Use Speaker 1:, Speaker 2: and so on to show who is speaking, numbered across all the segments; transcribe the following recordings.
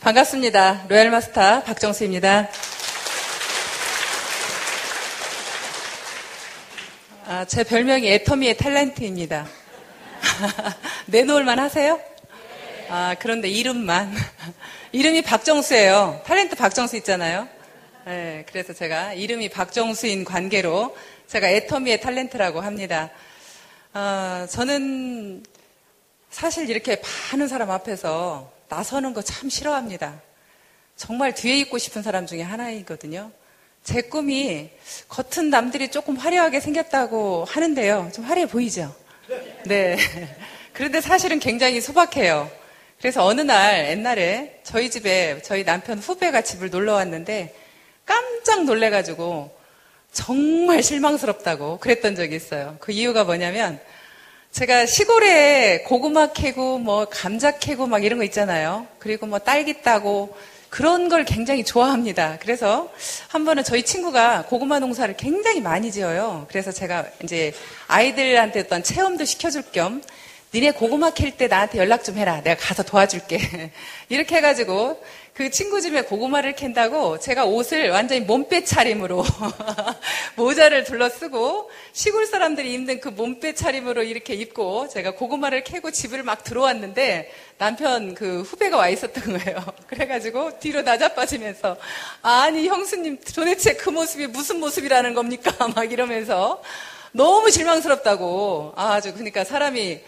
Speaker 1: 반갑습니다. 로얄 마스터 박정수입니다. 제 별명이 애터미의 탤런트입니다. 내놓을만 하세요? 그런데 이름만. 이름이 박정수예요. 탤런트 박정수 있잖아요. 네, 그래서 제가 이름이 박정수인 관계로 제가 애터미의 탤런트라고 합니다. 저는 사실 이렇게 많은 사람 앞에서 나서는 거 참 싫어합니다. 정말 뒤에 있고 싶은 사람 중에 하나이거든요. 제 꿈이 겉은 남들이 조금 화려하게 생겼다고 하는데요. 좀 화려해 보이죠? 네. 그런데 사실은 굉장히 소박해요. 그래서 어느 날 옛날에 저희 집에 저희 남편 후배가 집을 놀러 왔는데 깜짝 놀래가지고 정말 실망스럽다고 그랬던 적이 있어요. 그 이유가 뭐냐면 제가 시골에 고구마 캐고 뭐 감자 캐고 막 이런 거 있잖아요. 그리고 뭐 딸기 따고 그런 걸 굉장히 좋아합니다. 그래서 한 번은 저희 친구가 고구마 농사를 굉장히 많이 지어요. 그래서 제가 이제 아이들한테 어떤 체험도 시켜줄 겸 니네 고구마 캘 때 나한테 연락 좀 해라. 내가 가서 도와줄게. 이렇게 해가지고 그 친구 집에 고구마를 캔다고 제가 옷을 완전히 몸빼 차림으로 모자를 둘러쓰고 시골 사람들이 입는 그 몸빼 차림으로 이렇게 입고 제가 고구마를 캐고 집을 막 들어왔는데 남편 그 후배가 와 있었던 거예요. 그래가지고 뒤로 낮아빠지면서 아니 형수님 도대체 그 모습이 무슨 모습이라는 겁니까? 막 이러면서 너무 실망스럽다고. 아주 그러니까 사람이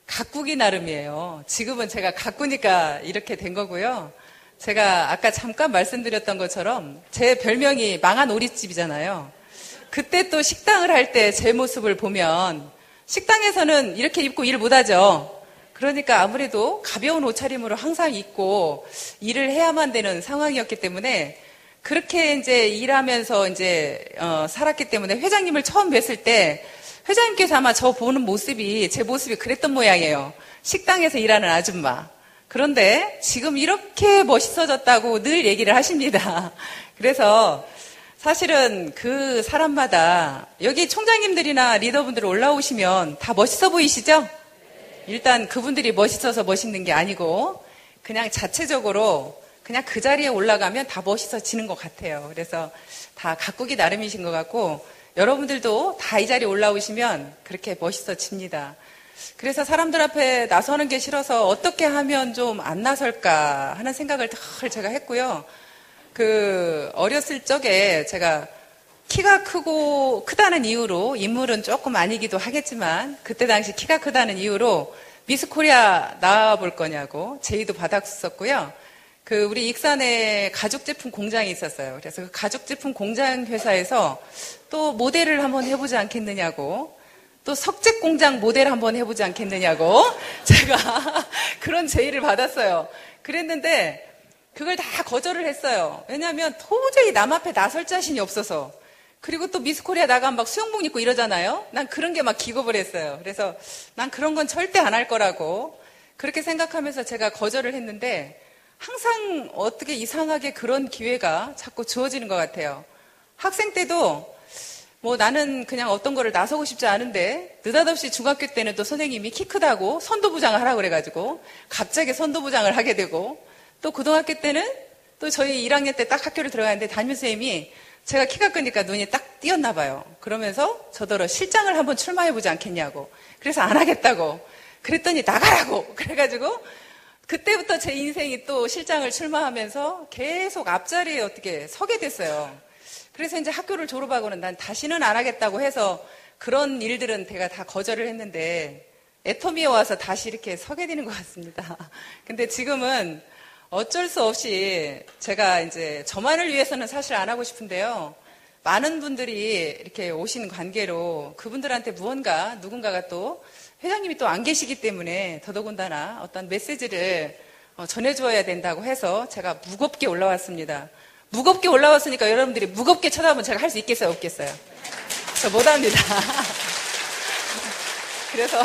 Speaker 1: 가꾸기 나름이에요. 지금은 제가 가꾸니까 이렇게 된 거고요. 제가 아까 잠깐 말씀드렸던 것처럼 제 별명이 망한 오리집이잖아요. 그때 또 식당을 할 때 제 모습을 보면 식당에서는 이렇게 입고 일 못하죠. 그러니까 아무래도 가벼운 옷차림으로 항상 입고 일을 해야만 되는 상황이었기 때문에 그렇게 이제 일하면서 이제 살았기 때문에 회장님을 처음 뵀을 때 회장님께서 아마 저 보는 모습이 제 모습이 그랬던 모양이에요. 식당에서 일하는 아줌마. 그런데 지금 이렇게 멋있어졌다고 늘 얘기를 하십니다. 그래서 사실은 그 사람마다 여기 총장님들이나 리더분들 올라오시면 다 멋있어 보이시죠? 일단 그분들이 멋있어서 멋있는 게 아니고 그냥 자체적으로 그냥 그 자리에 올라가면 다 멋있어지는 것 같아요. 그래서 다 가꾸기 나름이신 것 같고 여러분들도 다 이 자리에 올라오시면 그렇게 멋있어집니다. 그래서 사람들 앞에 나서는 게 싫어서 어떻게 하면 좀 안 나설까 하는 생각을 늘 제가 했고요. 어렸을 적에 제가 키가 크다는 이유로, 인물은 조금 아니기도 하겠지만, 그때 당시 키가 크다는 이유로 미스 코리아 나와볼 거냐고 제의도 받았었고요. 우리 익산에 가죽제품 공장이 있었어요. 그래서 그 가죽제품 공장 회사에서 또 모델을 한번 해보지 않겠느냐고, 또 석재 공장 모델 한번 해보지 않겠느냐고, 제가 그런 제의를 받았어요. 그랬는데, 그걸 다 거절을 했어요. 왜냐하면 도저히 남 앞에 나설 자신이 없어서. 그리고 또 미스 코리아 나가면 막 수영복 입고 이러잖아요. 난 그런 게 막 기겁을 했어요. 그래서 난 그런 건 절대 안 할 거라고. 그렇게 생각하면서 제가 거절을 했는데, 항상 어떻게 이상하게 그런 기회가 자꾸 주어지는 것 같아요. 학생 때도 뭐 나는 그냥 어떤 거를 나서고 싶지 않은데 느닷없이 중학교 때는 또 선생님이 키 크다고 선도부장을 하라고 그래가지고 갑자기 선도부장을 하게 되고 또 고등학교 때는 또 저희 1학년 때 딱 학교를 들어가는데 담임선생님이 제가 키가 크니까 눈이 딱 띄었나 봐요. 그러면서 저더러 실장을 한번 출마해보지 않겠냐고. 그래서 안 하겠다고. 그랬더니 나가라고. 그래가지고 그때부터 제 인생이 또 실장을 출마하면서 계속 앞자리에 어떻게 서게 됐어요. 그래서 이제 학교를 졸업하고는 난 다시는 안 하겠다고 해서 그런 일들은 제가 다 거절을 했는데 애터미에 와서 다시 이렇게 서게 되는 것 같습니다. 근데 지금은 어쩔 수 없이 제가 이제 저만을 위해서는 사실 안 하고 싶은데요. 많은 분들이 이렇게 오신 관계로 그분들한테 누군가가 또 회장님이 또 안 계시기 때문에 더더군다나 어떤 메시지를 전해주어야 된다고 해서 제가 무겁게 올라왔습니다. 무겁게 올라왔으니까 여러분들이 무겁게 쳐다보면 제가 할 수 있겠어요? 없겠어요? 저 못합니다. 그래서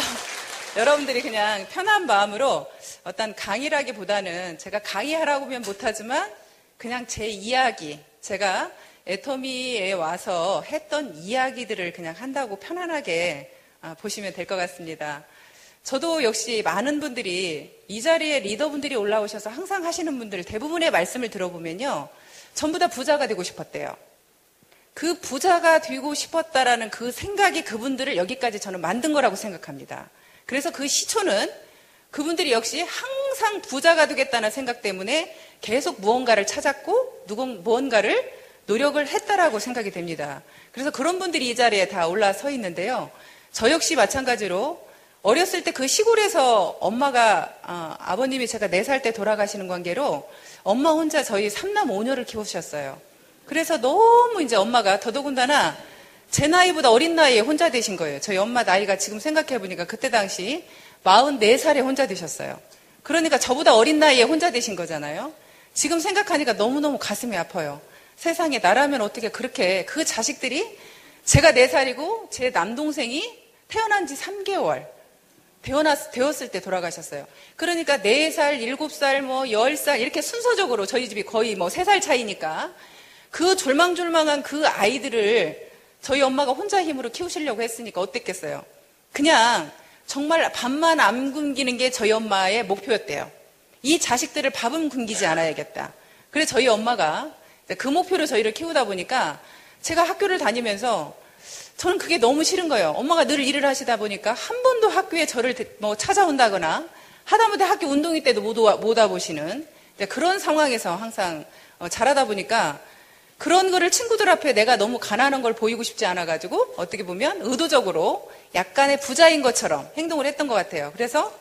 Speaker 1: 여러분들이 그냥 편한 마음으로 어떤 강의라기보다는 제가 강의하라고 하면 못하지만 그냥 제 이야기, 제가 애터미에 와서 했던 이야기들을 그냥 한다고 편안하게 보시면 될 것 같습니다. 저도 역시 많은 분들이 이 자리에 리더분들이 올라오셔서 항상 하시는 분들 대부분의 말씀을 들어보면요. 전부 다 부자가 되고 싶었대요. 그 부자가 되고 싶었다라는 그 생각이 그분들을 여기까지 저는 만든 거라고 생각합니다. 그래서 그 시초는 그분들이 역시 항상 부자가 되겠다는 생각 때문에 계속 무언가를 찾았고 무언가를 노력을 했다라고 생각이 됩니다. 그래서 그런 분들이 이 자리에 다 올라서 있는데요. 저 역시 마찬가지로 어렸을 때 그 시골에서 엄마가 아버님이 제가 4살 때 돌아가시는 관계로 엄마 혼자 저희 3남 5녀를 키우셨어요. 그래서 너무 이제 엄마가 더더군다나 제 나이보다 어린 나이에 혼자 되신 거예요. 저희 엄마 나이가 지금 생각해보니까 그때 당시 44살에 혼자 되셨어요. 그러니까 저보다 어린 나이에 혼자 되신 거잖아요. 지금 생각하니까 너무너무 가슴이 아파요. 세상에 나라면 어떻게 그렇게 그 자식들이 제가 4살이고 제 남동생이 태어난 지 3개월 되었을 때 돌아가셨어요. 그러니까 4살, 7살, 10살 이렇게 순서적으로 저희 집이 거의 3살 차이니까 그 졸망졸망한 그 아이들을 저희 엄마가 혼자 힘으로 키우시려고 했으니까 어땠겠어요? 그냥 정말 밥만 안 굶기는 게 저희 엄마의 목표였대요. 이 자식들을 밥은 굶기지 않아야겠다. 그래서 저희 엄마가 그 목표로 저희를 키우다 보니까 제가 학교를 다니면서 저는 그게 너무 싫은 거예요. 엄마가 늘 일을 하시다 보니까 한 번도 학교에 저를 찾아온다거나 하다못해 학교 운동회 때도 못 와보시는 그런 상황에서 항상 자라다 보니까 그런 거를 친구들 앞에 내가 너무 가난한 걸 보이고 싶지 않아가지고 어떻게 보면 의도적으로 약간의 부자인 것처럼 행동을 했던 것 같아요. 그래서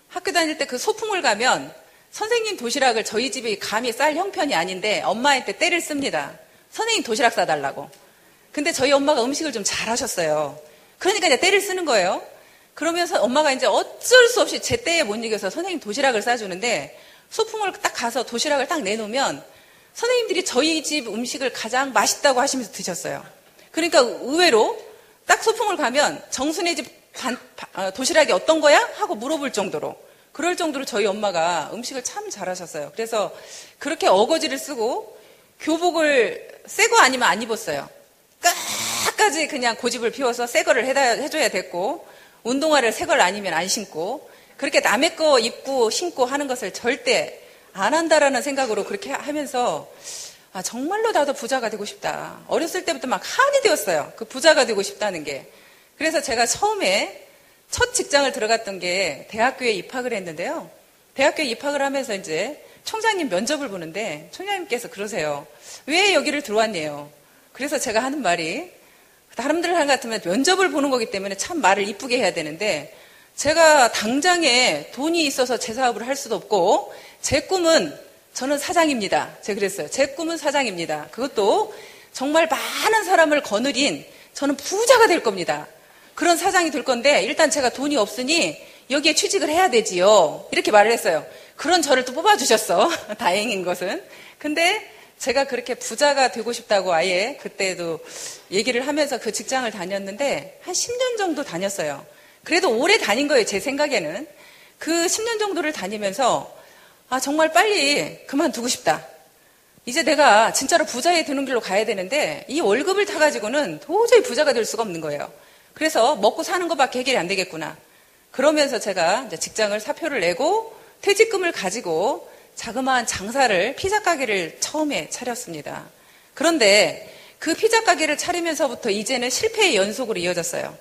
Speaker 1: 학교 다닐 때 그 소풍을 가면 선생님 도시락을 저희 집이 감히 쌀 형편이 아닌데 엄마한테 떼를 씁니다. 선생님 도시락 싸달라고. 근데 저희 엄마가 음식을 좀 잘하셨어요. 그러니까 이제 떼를 쓰는 거예요. 그러면서 엄마가 이제 어쩔 수 없이 제 떼에 못 이겨서 선생님 도시락을 싸주는데 소풍을 딱 가서 도시락을 딱 내놓으면 선생님들이 저희 집 음식을 가장 맛있다고 하시면서 드셨어요. 그러니까 의외로 딱 소풍을 가면 정순의 집 도시락이 어떤 거야? 하고 물어볼 정도로 그럴 정도로 저희 엄마가 음식을 참 잘하셨어요. 그래서 그렇게 어거지를 쓰고 교복을 새 거 아니면 안 입었어요. 끝까지 그냥 고집을 피워서 새 거를 해줘야 됐고 운동화를 새 걸 아니면 안 신고 그렇게 남의 거 입고 신고 하는 것을 절대 안 한다라는 생각으로 그렇게 하면서 정말로 나도 부자가 되고 싶다. 어렸을 때부터 막 한이 되었어요. 그 부자가 되고 싶다는 게. 그래서 제가 처음에 첫 직장을 들어갔던 게 대학교에 입학을 했는데요. 대학교에 입학을 하면서 이제 총장님 면접을 보는데 총장님께서 그러세요. 왜 여기를 들어왔네요. 그래서 제가 하는 말이 사람들 같으면 면접을 보는 거기 때문에 참 말을 이쁘게 해야 되는데 제가 당장에 돈이 있어서 제 사업을 할 수도 없고 제 꿈은 저는 사장입니다. 제가 그랬어요. 제 꿈은 사장입니다. 그것도 정말 많은 사람을 거느린 저는 부자가 될 겁니다. 그런 사장이 될 건데 일단 제가 돈이 없으니 여기에 취직을 해야 되지요. 이렇게 말을 했어요. 그런 저를 또 뽑아주셨어. 다행인 것은. 근데 제가 그렇게 부자가 되고 싶다고 아예 그때도 얘기를 하면서 그 직장을 다녔는데 한 10년 정도 다녔어요. 그래도 오래 다닌 거예요. 제 생각에는. 그 10년 정도를 다니면서 정말 빨리 그만두고 싶다. 이제 내가 진짜로 부자에 드는 길로 가야 되는데 이 월급을 타가지고는 도저히 부자가 될 수가 없는 거예요. 그래서 먹고 사는 것밖에 해결이 안 되겠구나. 그러면서 제가 이제 직장을 사표를 내고 퇴직금을 가지고 자그마한 장사를 피자 가게를 처음에 차렸습니다. 그런데 그 피자 가게를 차리면서부터 이제는 실패의 연속으로 이어졌어요.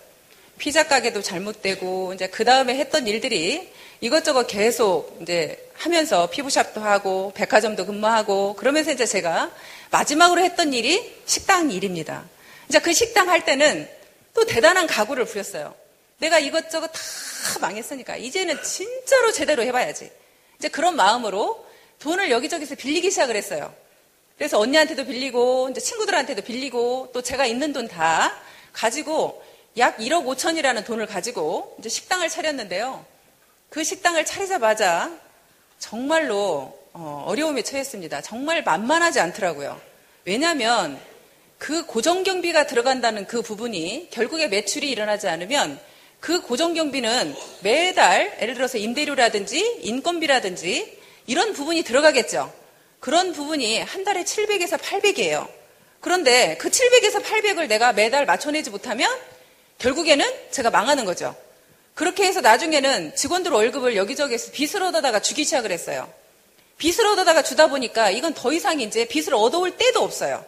Speaker 1: 피자 가게도 잘못되고 이제 그 다음에 했던 일들이 이것저것 계속 이제 하면서 피부샵도 하고 백화점도 근무하고 그러면서 이제 제가 마지막으로 했던 일이 식당 일입니다. 이제 그 식당 할 때는 또 대단한 각오를 부렸어요. 내가 이것저것 다 망했으니까 이제는 진짜로 제대로 해봐야지. 이제 그런 마음으로 돈을 여기저기서 빌리기 시작을 했어요. 그래서 언니한테도 빌리고 이제 친구들한테도 빌리고 또 제가 있는 돈 다 가지고 약 1억 5천이라는 돈을 가지고 이제 식당을 차렸는데요. 그 식당을 차리자마자 정말로 어려움에 처했습니다. 정말 만만하지 않더라고요. 왜냐하면 그 고정경비가 들어간다는 그 부분이 결국에 매출이 일어나지 않으면 그 고정경비는 매달 예를 들어서 임대료라든지 인건비라든지 이런 부분이 들어가겠죠. 그런 부분이 한 달에 700에서 800이에요. 그런데 그 700에서 800을 내가 매달 맞춰내지 못하면 결국에는 제가 망하는 거죠. 그렇게 해서 나중에는 직원들 월급을 여기저기에서 빚을 얻어다가 주기 시작을 했어요. 빚을 얻어다가 주다 보니까 이건 더 이상 이제 빚을 얻어올 데도 없어요.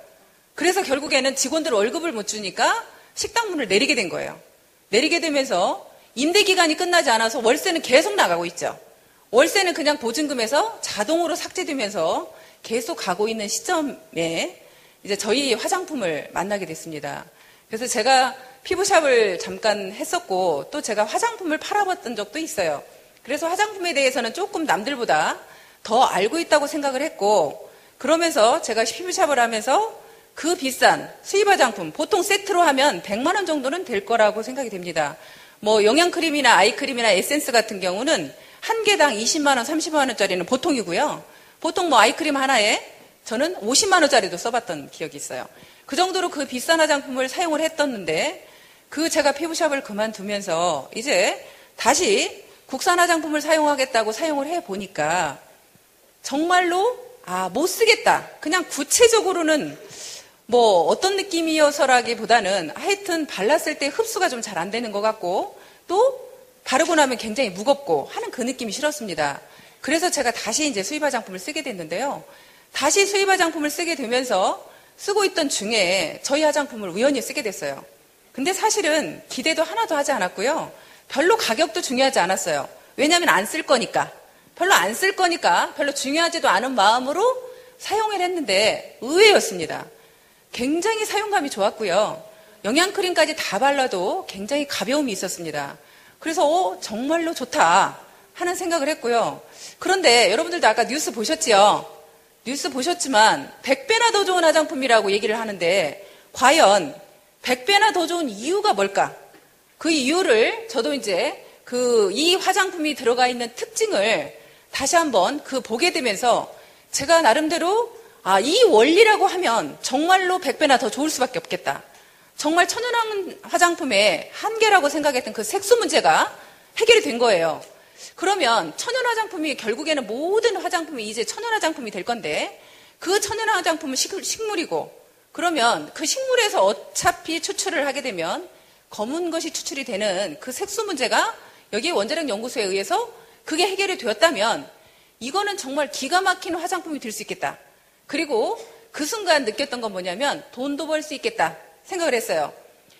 Speaker 1: 그래서 결국에는 직원들 월급을 못 주니까 식당문을 내리게 된 거예요. 내리게 되면서 임대 기간이 끝나지 않아서 월세는 계속 나가고 있죠. 월세는 그냥 보증금에서 자동으로 삭제되면서 계속 가고 있는 시점에 이제 저희 화장품을 만나게 됐습니다. 그래서 제가 피부샵을 잠깐 했었고 또 제가 화장품을 팔아봤던 적도 있어요. 그래서 화장품에 대해서는 조금 남들보다 더 알고 있다고 생각을 했고, 그러면서 제가 피부샵을 하면서 그 비싼 수입 화장품, 보통 세트로 하면 100만 원 정도는 될 거라고 생각이 됩니다. 뭐 영양크림이나 아이크림이나 에센스 같은 경우는 한 개당 20만 원, 30만 원짜리는 보통이고요. 보통 뭐 아이크림 하나에 저는 50만 원짜리도 써봤던 기억이 있어요. 그 정도로 그 비싼 화장품을 사용을 했었는데, 그 제가 피부샵을 그만두면서 이제 다시 국산 화장품을 사용하겠다고 사용을 해보니까 정말로 못 쓰겠다. 그냥 구체적으로는 뭐 어떤 느낌이어서라기보다는 하여튼 발랐을 때 흡수가 좀 잘 안 되는 것 같고 또 바르고 나면 굉장히 무겁고 하는 그 느낌이 싫었습니다. 그래서 제가 다시 이제 수입 화장품을 쓰게 됐는데요. 다시 수입 화장품을 쓰게 되면서 쓰고 있던 중에 저희 화장품을 우연히 쓰게 됐어요. 근데 사실은 기대도 하나도 하지 않았고요. 별로 가격도 중요하지 않았어요. 왜냐하면 안 쓸 거니까. 별로 안 쓸 거니까 별로 중요하지도 않은 마음으로 사용을 했는데 의외였습니다. 굉장히 사용감이 좋았고요. 영양크림까지 다 발라도 굉장히 가벼움이 있었습니다. 그래서 정말로 좋다 하는 생각을 했고요. 그런데 여러분들도 아까 뉴스 보셨지요? 뉴스 보셨지만 100배나 더 좋은 화장품이라고 얘기를 하는데 과연 100배나 더 좋은 이유가 뭘까? 그 이유를 저도 이제 이 화장품이 들어가 있는 특징을 다시 한번 보게 되면서 제가 나름대로 이 원리라고 하면 정말로 100배나 더 좋을 수밖에 없겠다. 정말 천연 화장품의 한계라고 생각했던 그 색소 문제가 해결이 된 거예요. 그러면 천연 화장품이 결국에는 모든 화장품이 이제 천연 화장품이 될 건데 그 천연 화장품은 식물이고 그러면 그 식물에서 어차피 추출을 하게 되면 검은 것이 추출이 되는 그 색소 문제가 여기 원자력 연구소에 의해서 그게 해결이 되었다면 이거는 정말 기가 막힌 화장품이 될 수 있겠다. 그리고 그 순간 느꼈던 건 뭐냐면 돈도 벌 수 있겠다 생각을 했어요.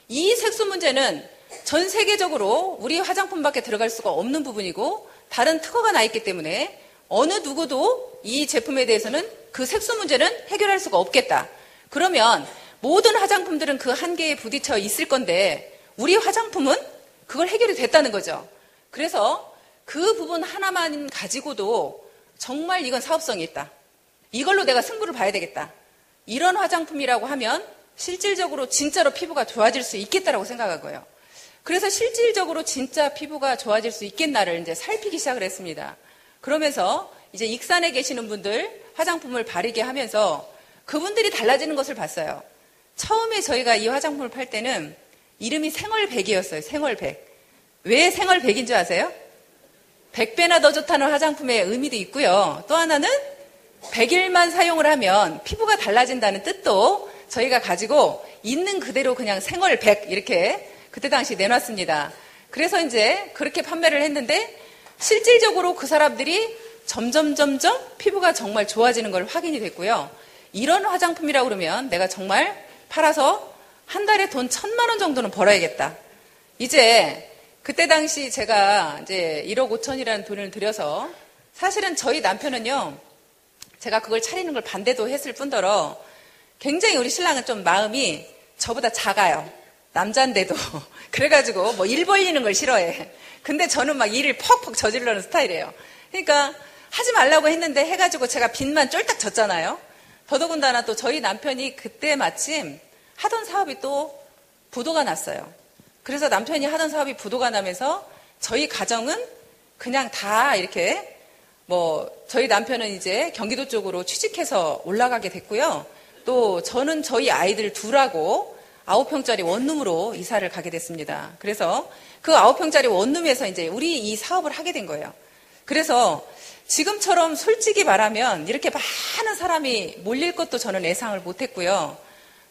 Speaker 1: 이 색소 문제는 전 세계적으로 우리 화장품밖에 들어갈 수가 없는 부분이고 다른 특허가 나 있기 때문에 어느 누구도 이 제품에 대해서는 그 색소 문제는 해결할 수가 없겠다. 그러면 모든 화장품들은 그 한계에 부딪혀 있을 건데 우리 화장품은 그걸 해결이 됐다는 거죠. 그래서 그 부분 하나만 가지고도 정말 이건 사업성이 있다. 이걸로 내가 승부를 봐야 되겠다. 이런 화장품이라고 하면 실질적으로 진짜로 피부가 좋아질 수 있겠다라고 생각한 거예요. 그래서 실질적으로 진짜 피부가 좋아질 수 있겠나를 이제 살피기 시작을 했습니다. 그러면서 이제 익산에 계시는 분들 화장품을 바르게 하면서 그분들이 달라지는 것을 봤어요. 처음에 저희가 이 화장품을 팔 때는 이름이 생얼백이었어요. 생얼백. 왜 생얼백인 줄 아세요? 100배나 더 좋다는 화장품의 의미도 있고요. 또 하나는 100일만 사용을 하면 피부가 달라진다는 뜻도 저희가 가지고 있는 그대로 그냥 생얼백 이렇게 그때 당시 내놨습니다. 그래서 이제 그렇게 판매를 했는데 실질적으로 그 사람들이 점점 피부가 정말 좋아지는 걸 확인이 됐고요. 이런 화장품이라고 그러면 내가 정말 팔아서 한 달에 돈 1,000만 원 정도는 벌어야겠다. 이제 그때 당시 제가 이제 1억 5천이라는 돈을 들여서 사실은 저희 남편은요, 제가 그걸 차리는 걸 반대도 했을 뿐더러 굉장히 우리 신랑은 좀 마음이 저보다 작아요. 남잔데도. 그래가지고 뭐 일 벌리는 걸 싫어해. 근데 저는 막 일을 퍽퍽 저지르는 스타일이에요. 그러니까 하지 말라고 했는데 해가지고 제가 빚만 쫄딱 졌잖아요. 더더군다나 또 저희 남편이 그때 마침 하던 사업이 또 부도가 났어요. 그래서 남편이 하던 사업이 부도가 나면서 저희 가정은 그냥 다 이렇게 저희 남편은 이제 경기도 쪽으로 취직해서 올라가게 됐고요. 또 저는 저희 아이들 둘하고 9평짜리 원룸으로 이사를 가게 됐습니다. 그래서 그 9평짜리 원룸에서 이제 우리 이 사업을 하게 된 거예요. 그래서 지금처럼 솔직히 말하면 이렇게 많은 사람이 몰릴 것도 저는 예상을 못했고요.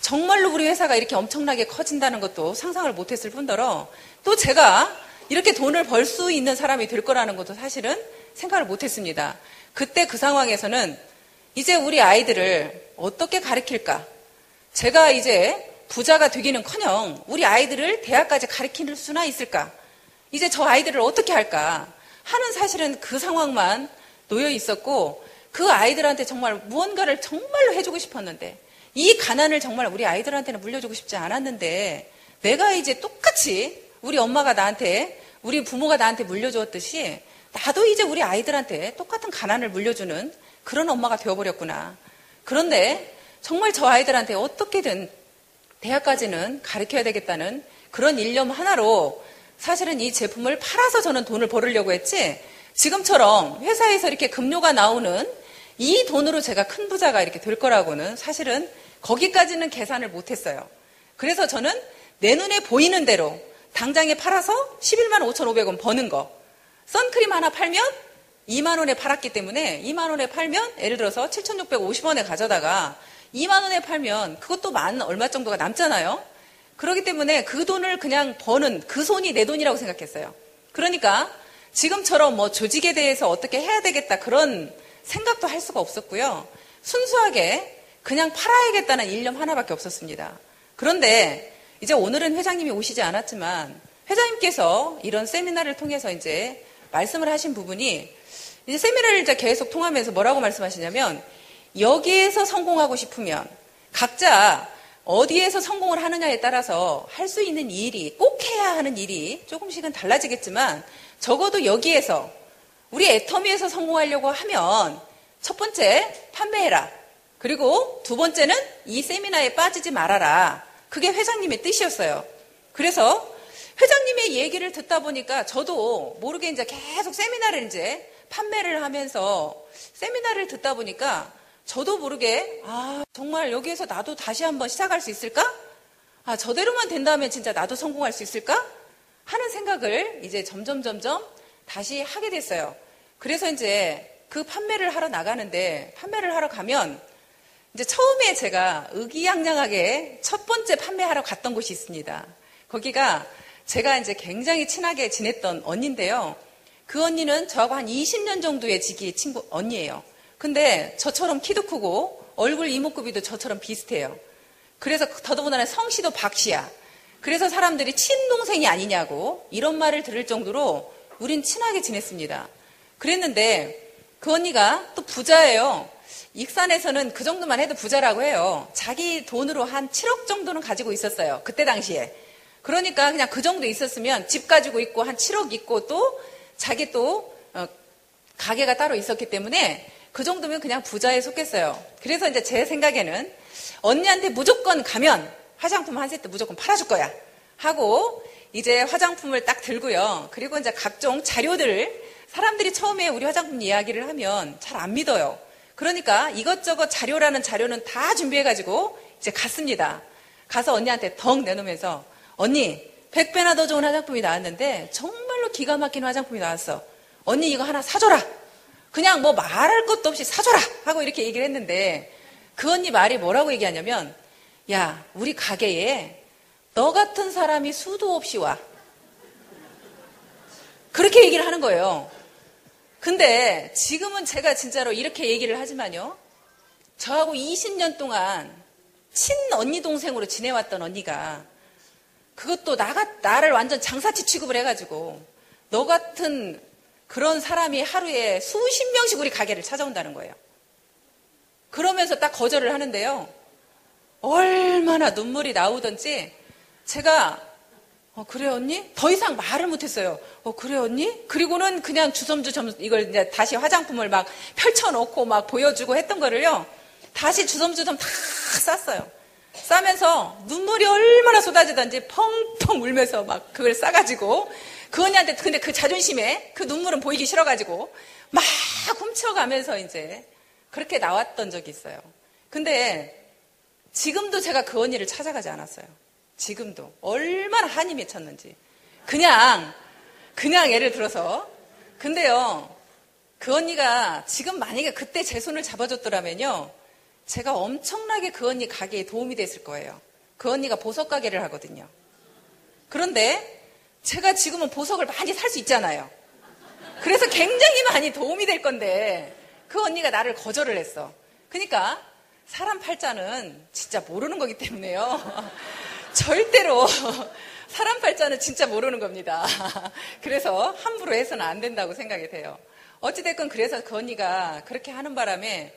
Speaker 1: 정말로 우리 회사가 이렇게 엄청나게 커진다는 것도 상상을 못했을 뿐더러 또 제가 이렇게 돈을 벌 수 있는 사람이 될 거라는 것도 사실은 생각을 못 했습니다. 그때 그 상황에서는 이제 우리 아이들을 어떻게 가르칠까? 제가 이제 부자가 되기는커녕 우리 아이들을 대학까지 가르칠 수나 있을까? 이제 저 아이들을 어떻게 할까? 하는 사실은 그 상황만 놓여 있었고 그 아이들한테 정말 무언가를 정말로 해주고 싶었는데 이 가난을 정말 우리 아이들한테는 물려주고 싶지 않았는데 내가 이제 똑같이 우리 엄마가 나한테 우리 부모가 나한테 물려주었듯이 나도 이제 우리 아이들한테 똑같은 가난을 물려주는 그런 엄마가 되어버렸구나. 그런데 정말 저 아이들한테 어떻게든 대학까지는 가르쳐야 되겠다는 그런 일념 하나로 사실은 이 제품을 팔아서 저는 돈을 벌으려고 했지 지금처럼 회사에서 이렇게 급료가 나오는 이 돈으로 제가 큰 부자가 이렇게 될 거라고는 사실은 거기까지는 계산을 못했어요. 그래서 저는 내 눈에 보이는 대로 당장에 팔아서 11만 5,500원 버는 거 선크림 하나 팔면 2만 원에 팔았기 때문에 2만 원에 팔면 예를 들어서 7,650원에 가져다가 2만 원에 팔면 그것도 만 얼마 정도가 남잖아요. 그렇기 때문에 그 돈을 그냥 버는 그 손이 내 돈이라고 생각했어요. 그러니까 지금처럼 뭐 조직에 대해서 어떻게 해야 되겠다 그런 생각도 할 수가 없었고요. 순수하게 그냥 팔아야겠다는 일념 하나밖에 없었습니다. 그런데 이제 오늘은 회장님이 오시지 않았지만 회장님께서 이런 세미나를 통해서 이제 말씀을 하신 부분이 이제 세미나를 이제 계속 통하면서 뭐라고 말씀하시냐면 여기에서 성공하고 싶으면 각자 어디에서 성공을 하느냐에 따라서 할 수 있는 일이 꼭 해야 하는 일이 조금씩은 달라지겠지만 적어도 여기에서 우리 애터미에서 성공하려고 하면 첫 번째 판매해라. 그리고 두 번째는 이 세미나에 빠지지 말아라. 그게 회장님의 뜻이었어요. 그래서 회장님의 얘기를 듣다 보니까 저도 모르게 이제 계속 세미나를 이제 판매를 하면서 세미나를 듣다 보니까 저도 모르게 정말 여기에서 나도 다시 한번 시작할 수 있을까? 저대로만 된다면 진짜 나도 성공할 수 있을까? 하는 생각을 이제 점점 다시 하게 됐어요. 그래서 이제 그 판매를 하러 나가는데 판매를 하러 가면 이제 처음에 제가 의기양양하게 첫 번째 판매하러 갔던 곳이 있습니다. 거기가 제가 이제 굉장히 친하게 지냈던 언니인데요. 그 언니는 저하고 한 20년 정도의 지기 친구 언니예요. 근데 저처럼 키도 크고 얼굴 이목구비도 저처럼 비슷해요. 그래서 더더군다나 성씨도 박씨야. 그래서 사람들이 친동생이 아니냐고 이런 말을 들을 정도로 우린 친하게 지냈습니다. 그랬는데 그 언니가 또 부자예요. 익산에서는 그 정도만 해도 부자라고 해요. 자기 돈으로 한 7억 정도는 가지고 있었어요. 그때 당시에. 그러니까 그냥 그 정도 있었으면 집 가지고 있고 한 7억 있고 또 자기 또 가게가 따로 있었기 때문에 그 정도면 그냥 부자에 속했어요. 그래서 이제 제 생각에는 언니한테 무조건 가면 화장품 한 세트 무조건 팔아줄 거야 하고 이제 화장품을 딱 들고요. 그리고 이제 각종 자료들을 사람들이 처음에 우리 화장품 이야기를 하면 잘 안 믿어요. 그러니까 이것저것 자료라는 자료는 다 준비해가지고 이제 갔습니다. 가서 언니한테 덩 내놓으면서 언니 100배나 더 좋은 화장품이 나왔는데 정말로 기가 막힌 화장품이 나왔어. 언니 이거 하나 사줘라. 그냥 뭐 말할 것도 없이 사줘라 하고 이렇게 얘기를 했는데 그 언니 말이 뭐라고 얘기하냐면 야 우리 가게에 너 같은 사람이 수도 없이 와. 그렇게 얘기를 하는 거예요. 근데 지금은 제가 진짜로 이렇게 얘기를 하지만요. 저하고 20년 동안 친언니 동생으로 지내왔던 언니가 그것도 나를 완전 장사치 취급을 해가지고 너 같은 그런 사람이 하루에 수십 명씩 우리 가게를 찾아온다는 거예요. 그러면서 딱 거절을 하는데요. 얼마나 눈물이 나오던지 제가 그래 언니? 더 이상 말을 못했어요. 그래 언니? 그리고는 그냥 주섬주섬 이걸 이제 다시 화장품을 막 펼쳐놓고 막 보여주고 했던 거를요. 다시 주섬주섬 다 쌌어요. 싸면서 눈물이 얼마나 쏟아지던지 펑펑 울면서 막 그걸 싸가지고 그 언니한테 근데 그 자존심에 그 눈물은 보이기 싫어가지고 막 훔쳐가면서 이제 그렇게 나왔던 적이 있어요. 근데 지금도 제가 그 언니를 찾아가지 않았어요. 지금도 얼마나 한이 맺혔는지 그냥 예를 들어서 근데요 그 언니가 지금 만약에 그때 제 손을 잡아줬더라면요 제가 엄청나게 그 언니 가게에 도움이 됐을 거예요. 그 언니가 보석 가게를 하거든요. 그런데 제가 지금은 보석을 많이 살 수 있잖아요. 그래서 굉장히 많이 도움이 될 건데 그 언니가 나를 거절을 했어. 그러니까 사람 팔자는 진짜 모르는 거기 때문에요. 절대로 사람 팔자는 진짜 모르는 겁니다. 그래서 함부로 해서는 안 된다고 생각이 돼요. 어찌됐건 그래서 그 언니가 그렇게 하는 바람에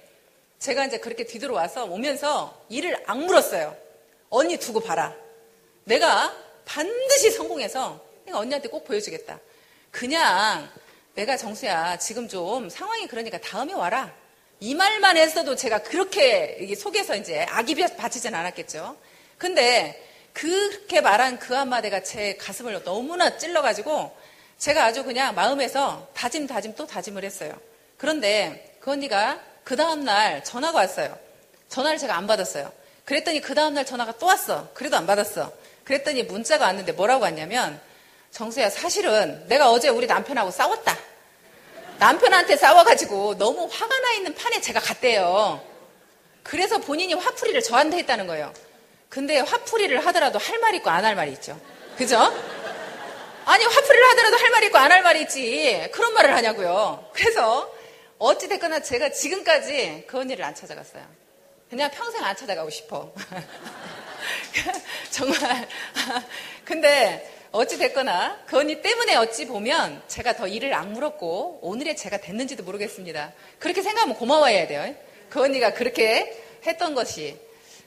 Speaker 1: 제가 이제 그렇게 뒤돌아와서 오면서 이를 악물었어요. 언니 두고 봐라. 내가 반드시 성공해서 내가 언니한테 꼭 보여주겠다. 그냥 내가 정수야 지금 좀 상황이 그러니까 다음에 와라. 이 말만 했어도 제가 그렇게 속에서 이제 악이 받치진 않았겠죠. 근데 그렇게 말한 그 한마디가 제 가슴을 너무나 찔러가지고 제가 아주 그냥 마음에서 다짐 또 다짐을 했어요. 그런데 그 언니가 그 다음날 전화가 왔어요. 전화를 제가 안 받았어요. 그랬더니 그 다음날 전화가 또 왔어. 그래도 안 받았어. 그랬더니 문자가 왔는데 뭐라고 왔냐면 정수야 사실은 내가 어제 우리 남편하고 싸웠다. 남편한테 싸워가지고 너무 화가 나 있는 판에 제가 갔대요. 그래서 본인이 화풀이를 저한테 했다는 거예요. 근데 화풀이를 하더라도 할 말 있고 안 할 말이 있죠. 그죠? 아니 화풀이를 하더라도 할 말 있고 안 할 말이 있지. 그런 말을 하냐고요. 그래서 어찌됐거나 제가 지금까지 그 언니를 안 찾아갔어요. 그냥 평생 안 찾아가고 싶어. 정말. 근데 어찌됐거나 그 언니 때문에 어찌 보면 제가 더 일을 악물었고 오늘의 제가 됐는지도 모르겠습니다. 그렇게 생각하면 고마워해야 돼요. 그 언니가 그렇게 했던 것이.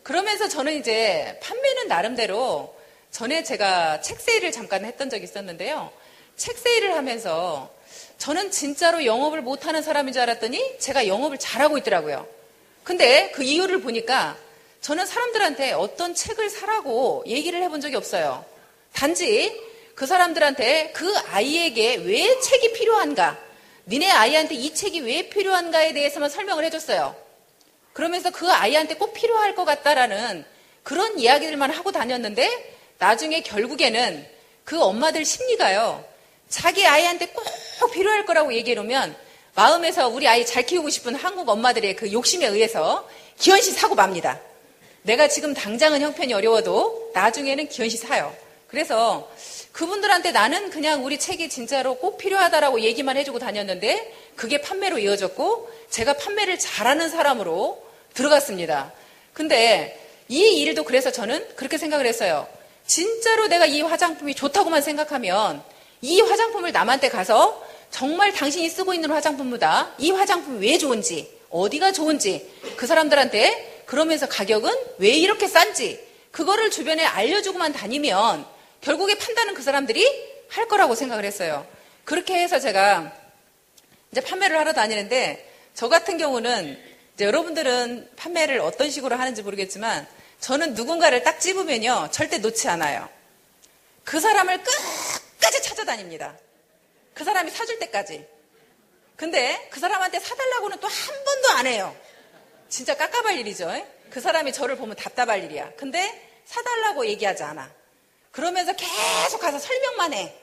Speaker 1: 그러면서 저는 이제 판매는 나름대로 전에 제가 책 세일을 잠깐 했던 적이 있었는데요. 책 세일을 하면서 저는 진짜로 영업을 못하는 사람인 줄 알았더니 제가 영업을 잘하고 있더라고요. 근데 그 이유를 보니까 저는 사람들한테 어떤 책을 사라고 얘기를 해본 적이 없어요. 단지 그 사람들한테 그 아이에게 왜 책이 필요한가, 니네 아이한테 이 책이 왜 필요한가에 대해서만 설명을 해줬어요. 그러면서 그 아이한테 꼭 필요할 것 같다라는 그런 이야기들만 하고 다녔는데 나중에 결국에는 그 엄마들 심리가요. 자기 아이한테 꼭 필요할 거라고 얘기해 놓으면 마음에서 우리 아이 잘 키우고 싶은 한국 엄마들의 그 욕심에 의해서 기현씨 사고 맙니다. 내가 지금 당장은 형편이 어려워도 나중에는 기현씨 사요. 그래서 그분들한테 나는 그냥 우리 책이 진짜로 꼭 필요하다라고 얘기만 해주고 다녔는데 그게 판매로 이어졌고 제가 판매를 잘하는 사람으로 들어갔습니다. 근데 이 일도 그래서 저는 그렇게 생각을 했어요. 진짜로 내가 이 화장품이 좋다고만 생각하면 이 화장품을 남한테 가서 정말 당신이 쓰고 있는 화장품보다 이 화장품이 왜 좋은지 어디가 좋은지 그 사람들한테 그러면서 가격은 왜 이렇게 싼지 그거를 주변에 알려주고만 다니면 결국에 판단은 그 사람들이 할 거라고 생각을 했어요. 그렇게 해서 제가 이제 판매를 하러 다니는데 저 같은 경우는 이제 여러분들은 판매를 어떤 식으로 하는지 모르겠지만 저는 누군가를 딱 집으면요 절대 놓지 않아요. 그 사람을 끝까지 찾아다닙니다. 그 사람이 사줄 때까지. 근데 그 사람한테 사달라고는 또 한 번도 안 해요. 진짜 깝깝할 일이죠. 그 사람이 저를 보면 답답할 일이야. 근데 사달라고 얘기하지 않아. 그러면서 계속 가서 설명만 해.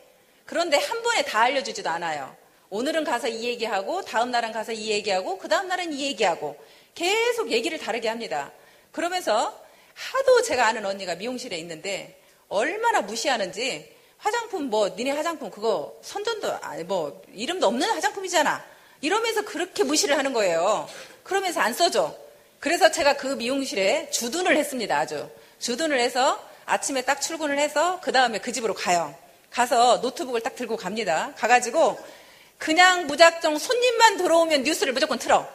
Speaker 1: 그런데 한 번에 다 알려주지도 않아요. 오늘은 가서 이 얘기하고 다음 날은 가서 이 얘기하고 그 다음 날은 이 얘기하고 계속 얘기를 다르게 합니다. 그러면서 하도 제가 아는 언니가 미용실에 있는데 얼마나 무시하는지 화장품 니네 화장품 그거 선전도 아니 이름도 없는 화장품이잖아. 이러면서 그렇게 무시를 하는 거예요. 그러면서 안 써줘. 그래서 제가 그 미용실에 주둔을 했습니다. 아주 주둔을 해서 아침에 딱 출근을 해서 그 다음에 그 집으로 가요. 가서 노트북을 딱 들고 갑니다. 가가지고 그냥 무작정 손님만 들어오면 뉴스를 무조건 틀어.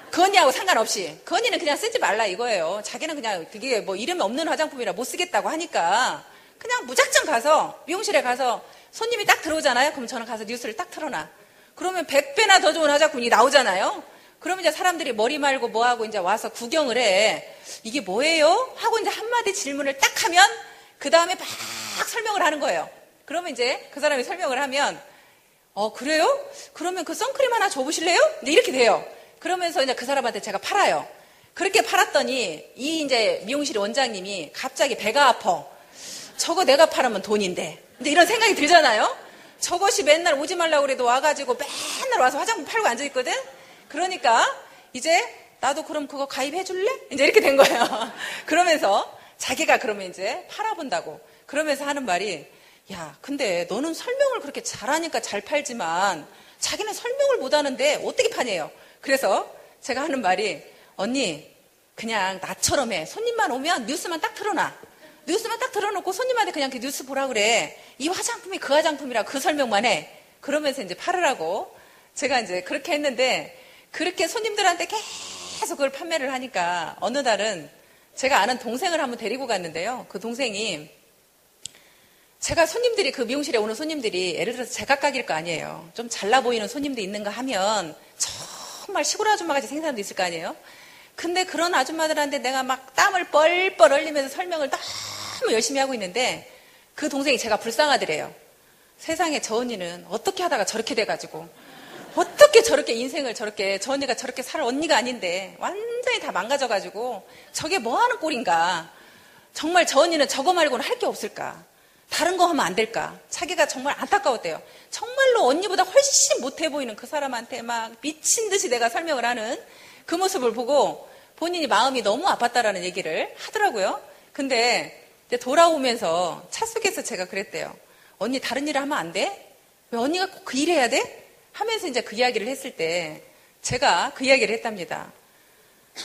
Speaker 1: 그 언니하고 상관없이. 그 언니는 그냥 쓰지 말라 이거예요. 자기는 그냥 그게 이름이 없는 화장품이라 못 쓰겠다고 하니까 그냥 무작정 가서 미용실에 가서 손님이 딱 들어오잖아요. 그럼 저는 가서 뉴스를 딱 틀어놔. 그러면 100배나 더 좋은 화장품이 나오잖아요. 그러면 이제 사람들이 머리 말고 뭐하고 이제 와서 구경을 해. 이게 뭐예요? 하고 이제 한마디 질문을 딱 하면 그 다음에 막 설명을 하는 거예요. 그러면 이제 그 사람이 설명을 하면 그래요? 그러면 그 선크림 하나 줘보실래요? 이제 이렇게 돼요. 그러면서 이제 그 사람한테 제가 팔아요. 그렇게 팔았더니 이 이제 미용실 원장님이 갑자기 배가 아파. 저거 내가 팔으면 돈인데. 이제 이런 생각이 들잖아요. 저것이 맨날 오지 말라고 그래도 와가지고 맨날 와서 화장품 팔고 앉아있거든? 그러니까 이제 나도 그럼 그거 가입해 줄래? 이제 이렇게 된 거예요. 그러면서 자기가 그러면 이제 팔아본다고. 그러면서 하는 말이 야, 근데 너는 설명을 그렇게 잘하니까 잘 팔지만 자기는 설명을 못하는데 어떻게 파냐요. 그래서 제가 하는 말이 언니 그냥 나처럼 해. 손님만 오면 뉴스만 딱 틀어놔. 뉴스만 딱 틀어놓고 손님한테 그냥 그 뉴스 보라 그래. 이 화장품이 그 화장품이라 그 설명만 해. 그러면서 이제 팔으라고 제가 이제 그렇게 했는데 그렇게 손님들한테 계속 그걸 판매를 하니까 어느 날은 제가 아는 동생을 한번 데리고 갔는데요. 그 동생이 제가 손님들이 그 미용실에 오는 손님들이 예를 들어서 제각각일 거 아니에요. 좀 잘나 보이는 손님도 있는가 하면 정말 시골 아줌마같이 생사람도 있을 거 아니에요. 근데 그런 아줌마들한테 내가 막 땀을 뻘뻘 흘리면서 설명을 너무 열심히 하고 있는데 그 동생이 제가 불쌍하더래요. 세상에 저 언니는 어떻게 하다가 저렇게 돼가지고 어떻게 저렇게 인생을 저렇게 저 언니가 저렇게 살 언니가 아닌데 완전히 다 망가져가지고 저게 뭐하는 꼴인가. 정말 저 언니는 저거 말고는 할 게 없을까. 다른 거 하면 안 될까. 자기가 정말 안타까웠대요. 정말로 언니보다 훨씬 못해 보이는 그 사람한테 막 미친 듯이 내가 설명을 하는 그 모습을 보고 본인이 마음이 너무 아팠다라는 얘기를 하더라고요. 근데 이제 돌아오면서 차 속에서 제가 그랬대요. 언니 다른 일을 하면 안 돼? 왜 언니가 꼭 그 일 해야 돼? 하면서 이제 그 이야기를 했을 때 제가 그 이야기를 했답니다.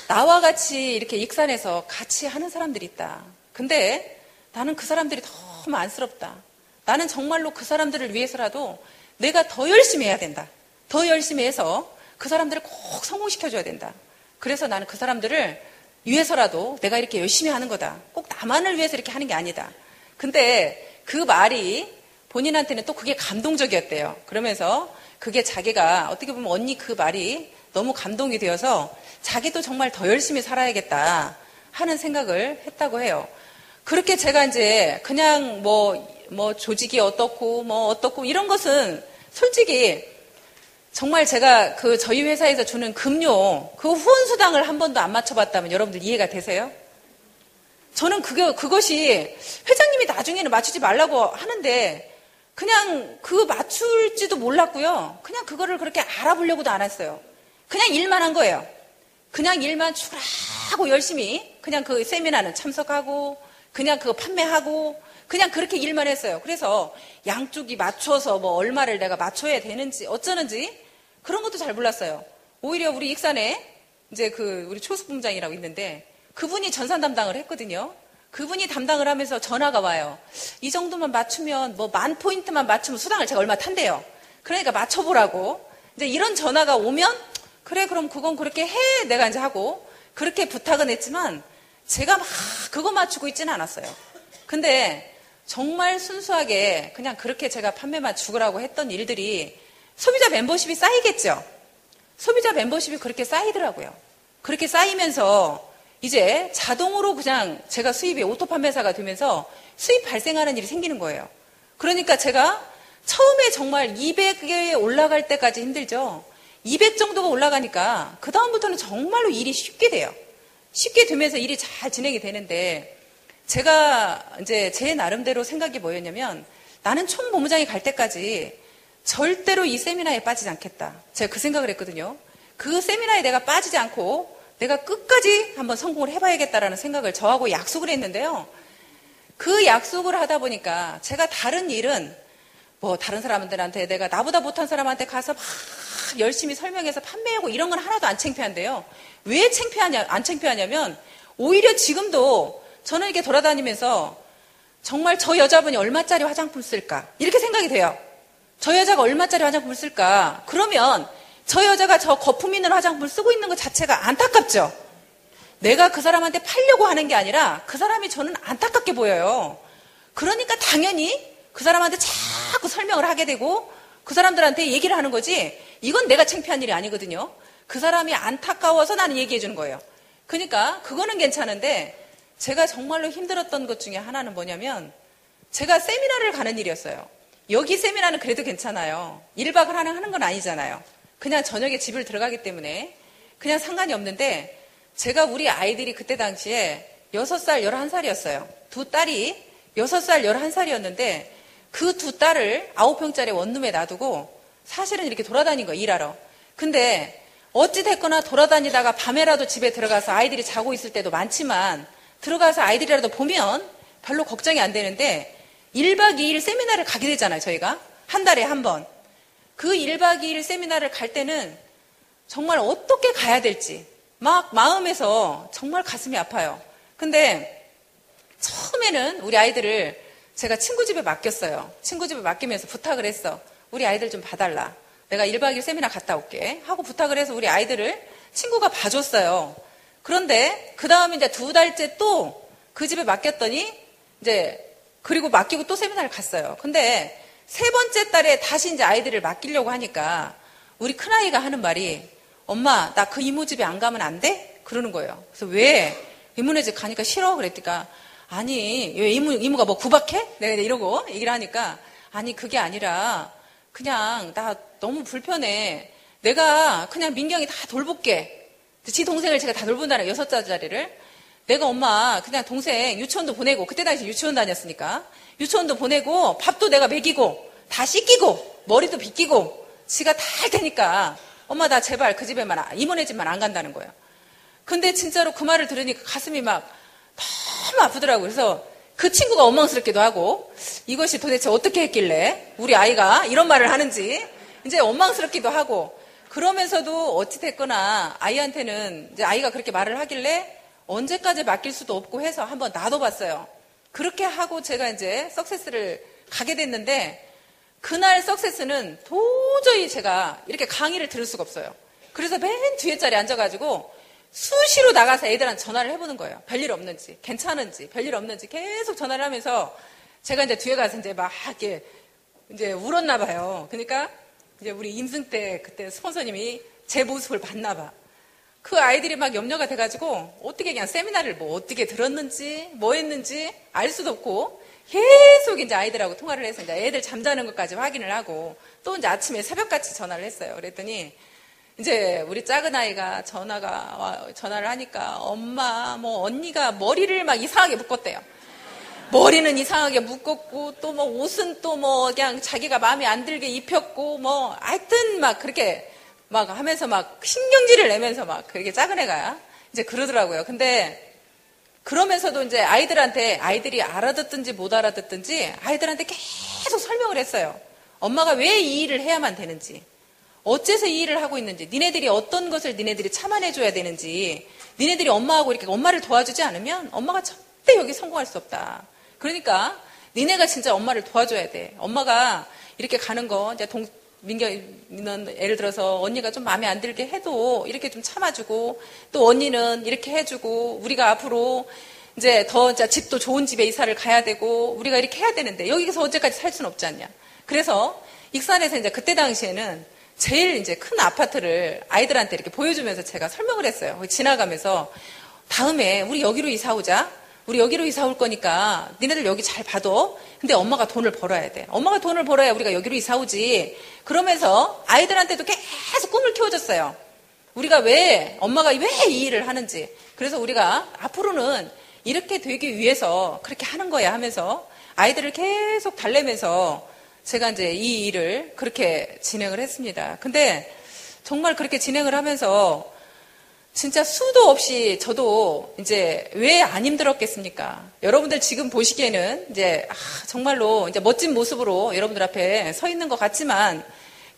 Speaker 1: 나와 같이 이렇게 익산에서 같이 하는 사람들이 있다. 근데 나는 그 사람들이 너무 안쓰럽다. 나는 정말로 그 사람들을 위해서라도 내가 더 열심히 해야 된다. 더 열심히 해서 그 사람들을 꼭 성공시켜줘야 된다. 그래서 나는 그 사람들을 위해서라도 내가 이렇게 열심히 하는 거다. 꼭 나만을 위해서 이렇게 하는 게 아니다. 근데 그 말이 본인한테는 또 그게 감동적이었대요. 그러면서 그게 자기가 어떻게 보면 언니 그 말이 너무 감동이 되어서 자기도 정말 더 열심히 살아야겠다 하는 생각을 했다고 해요. 그렇게 제가 이제 그냥 뭐 조직이 어떻고 이런 것은 솔직히 정말 제가 그 저희 회사에서 주는 급료 그 후원수당을 한 번도 안 맞춰봤다면 여러분들 이해가 되세요? 저는 그것이 회장님이 나중에는 맞추지 말라고 하는데 그냥 그 맞출지도 몰랐고요. 그냥 그거를 그렇게 알아보려고도 안 했어요. 그냥 일만 한 거예요. 그냥 일만 죽으라고 열심히 그냥 그 세미나는 참석하고 그냥 그거 판매하고 그냥 그렇게 일만 했어요. 그래서 양쪽이 맞춰서 뭐 얼마를 내가 맞춰야 되는지 어쩌는지 그런 것도 잘 몰랐어요. 오히려 우리 익산에 이제 그 우리 초수 본부장이라고 있는데 그분이 전산 담당을 했거든요. 그분이 담당을 하면서 전화가 와요. 이 정도만 맞추면 뭐 10,000포인트만 맞추면 수당을 제가 얼마 탄대요. 그러니까 맞춰보라고. 이제 이런 전화가 오면 그래 그럼 그건 그렇게 해 내가 이제 하고 그렇게 부탁은 했지만 제가 막 그거 맞추고 있지는 않았어요. 근데 정말 순수하게 그냥 그렇게 제가 판매만 죽으라고 했던 일들이 소비자 멤버십이 쌓이겠죠. 소비자 멤버십이 그렇게 쌓이더라고요. 그렇게 쌓이면서 이제 자동으로 그냥 제가 수입이 오토 판매사가 되면서 수입 발생하는 일이 생기는 거예요. 그러니까 제가 처음에 정말 200에 올라갈 때까지 힘들죠. 200 정도가 올라가니까 그 다음부터는 정말로 일이 쉽게 돼요. 쉽게 되면서 일이 잘 진행이 되는데 제가 이제 제 나름대로 생각이 뭐였냐면 나는 총본부장이 갈 때까지 절대로 이 세미나에 빠지지 않겠다. 제가 그 생각을 했거든요. 그 세미나에 내가 빠지지 않고 내가 끝까지 한번 성공을 해봐야겠다라는 생각을 저하고 약속을 했는데요. 그 약속을 하다 보니까 제가 다른 일은 뭐 다른 사람들한테 내가 나보다 못한 사람한테 가서 막 열심히 설명해서 판매하고 이런 건 하나도 안 창피한데요. 왜 안 창피하냐면 오히려 지금도 저는 이렇게 돌아다니면서 정말 저 여자분이 얼마짜리 화장품 쓸까? 이렇게 생각이 돼요. 저 여자가 얼마짜리 화장품을 쓸까? 그러면 저 여자가 저 거품 있는 화장품을 쓰고 있는 것 자체가 안타깝죠? 내가 그 사람한테 팔려고 하는 게 아니라 그 사람이 저는 안타깝게 보여요. 그러니까 당연히 그 사람한테 자꾸 설명을 하게 되고 그 사람들한테 얘기를 하는 거지 이건 내가 창피한 일이 아니거든요. 그 사람이 안타까워서 나는 얘기해 주는 거예요. 그러니까 그거는 괜찮은데 제가 정말로 힘들었던 것 중에 하나는 뭐냐면 제가 세미나를 가는 일이었어요. 여기 세미나는 그래도 괜찮아요. 1박을 하는 건 아니잖아요. 그냥 저녁에 집을 들어가기 때문에 그냥 상관이 없는데 제가 우리 아이들이 그때 당시에 6살, 11살이었어요. 두 딸이 6살, 11살이었는데 그 두 딸을 9평짜리 원룸에 놔두고 사실은 이렇게 돌아다닌 거예요, 일하러. 근데 어찌됐거나 돌아다니다가 밤에라도 집에 들어가서 아이들이 자고 있을 때도 많지만 들어가서 아이들이라도 보면 별로 걱정이 안 되는데 1박 2일 세미나를 가게 되잖아요, 저희가. 한 달에 한 번. 그 1박 2일 세미나를 갈 때는 정말 어떻게 가야 될지 막 마음에서 정말 가슴이 아파요. 근데 처음에는 우리 아이들을 제가 친구 집에 맡겼어요. 친구 집에 맡기면서 부탁을 했어. 우리 아이들 좀 봐달라. 내가 1박 2일 세미나 갔다 올게. 하고 부탁을 해서 우리 아이들을 친구가 봐줬어요. 그런데 그 다음에 이제 2달째 또 그 집에 맡겼더니 이제 그리고 맡기고 또 세미나를 갔어요. 근데 3번째 달에 다시 이제 아이들을 맡기려고 하니까 우리 큰아이가 하는 말이 엄마, 나 그 이모 집에 안 가면 안 돼? 그러는 거예요. 그래서 왜? 이모네 집 가니까 싫어? 그랬더니까 아니, 왜 이모가 뭐 구박해? 내가 이러고 얘기를 하니까 아니, 그게 아니라 그냥 나 너무 불편해. 내가 그냥 민경이 다 돌볼게. 지 동생을 제가 다 돌본다는 6살짜리를. 내가 엄마 그냥 동생 유치원도 보내고 그때 당시 유치원 다녔으니까 유치원도 보내고 밥도 내가 먹이고 다 씻기고 머리도 빗기고 지가 다 할 테니까 엄마 나 제발 그 집에만 이모네 집만 안 간다는 거예요. 근데 진짜로 그 말을 들으니까 가슴이 막 너무 아프더라고요. 그래서 그 친구가 원망스럽기도 하고 이것이 도대체 어떻게 했길래 우리 아이가 이런 말을 하는지 이제 원망스럽기도 하고 그러면서도 어찌됐거나 아이한테는 이제 아이가 그렇게 말을 하길래 언제까지 맡길 수도 없고 해서 한번 놔둬봤어요. 그렇게 하고 제가 이제 석세스를 가게 됐는데 그날 석세스는 도저히 제가 이렇게 강의를 들을 수가 없어요. 그래서 맨 뒤에 자리에 앉아가지고 수시로 나가서 애들한테 전화를 해보는 거예요. 별일 없는지, 괜찮은지, 별일 없는지 계속 전화를 하면서 제가 이제 뒤에 가서 이제 막 이렇게 이제 울었나 봐요. 그러니까 이제 우리 임승 때 그때 스폰서님이 제 모습을 봤나 봐. 그 아이들이 막 염려가 돼가지고 어떻게 그냥 세미나를 뭐 어떻게 들었는지 뭐 했는지 알 수도 없고 계속 이제 아이들하고 통화를 해서 이제 애들 잠자는 것까지 확인을 하고 또 이제 아침에 새벽같이 전화를 했어요. 그랬더니 이제 우리 작은 아이가 전화를 하니까 엄마 뭐 언니가 머리를 막 이상하게 묶었대요. 머리는 이상하게 묶었고 또 뭐 옷은 또 뭐 그냥 자기가 마음에 안 들게 입혔고 뭐 하여튼 막 그렇게 막 하면서 막 신경질을 내면서 막 그렇게 작은 애가 이제 그러더라고요. 근데 그러면서도 이제 아이들이 알아듣든지 못 알아듣든지 아이들한테 계속 설명을 했어요. 엄마가 왜 이 일을 해야만 되는지, 어째서 이 일을 하고 있는지, 니네들이 어떤 것을 니네들이 참아내줘야 되는지, 니네들이 엄마하고 이렇게 엄마를 도와주지 않으면 엄마가 절대 여기 성공할 수 없다. 그러니까 니네가 진짜 엄마를 도와줘야 돼. 엄마가 이렇게 가는 거 이제 민경이는 예를 들어서 언니가 좀 마음에 안 들게 해도 이렇게 좀 참아주고 또 언니는 이렇게 해주고 우리가 앞으로 이제 더 이제 집도 좋은 집에 이사를 가야 되고 우리가 이렇게 해야 되는데 여기서 언제까지 살 수는 없지 않냐. 그래서 익산에서 이제 그때 당시에는 제일 이제 큰 아파트를 아이들한테 이렇게 보여주면서 제가 설명을 했어요. 지나가면서 다음에 우리 여기로 이사 오자. 우리 여기로 이사 올 거니까 니네들 여기 잘 봐둬. 근데 엄마가 돈을 벌어야 돼. 엄마가 돈을 벌어야 우리가 여기로 이사 오지. 그러면서 아이들한테도 계속 꿈을 키워줬어요. 엄마가 왜 이 일을 하는지. 그래서 우리가 앞으로는 이렇게 되기 위해서 그렇게 하는 거야 하면서 아이들을 계속 달래면서 제가 이제 이 일을 그렇게 진행을 했습니다. 근데 정말 그렇게 진행을 하면서 진짜 수도 없이 저도 이제 왜 안 힘들었겠습니까? 여러분들 지금 보시기에는 이제 정말로 이제 멋진 모습으로 여러분들 앞에 서 있는 것 같지만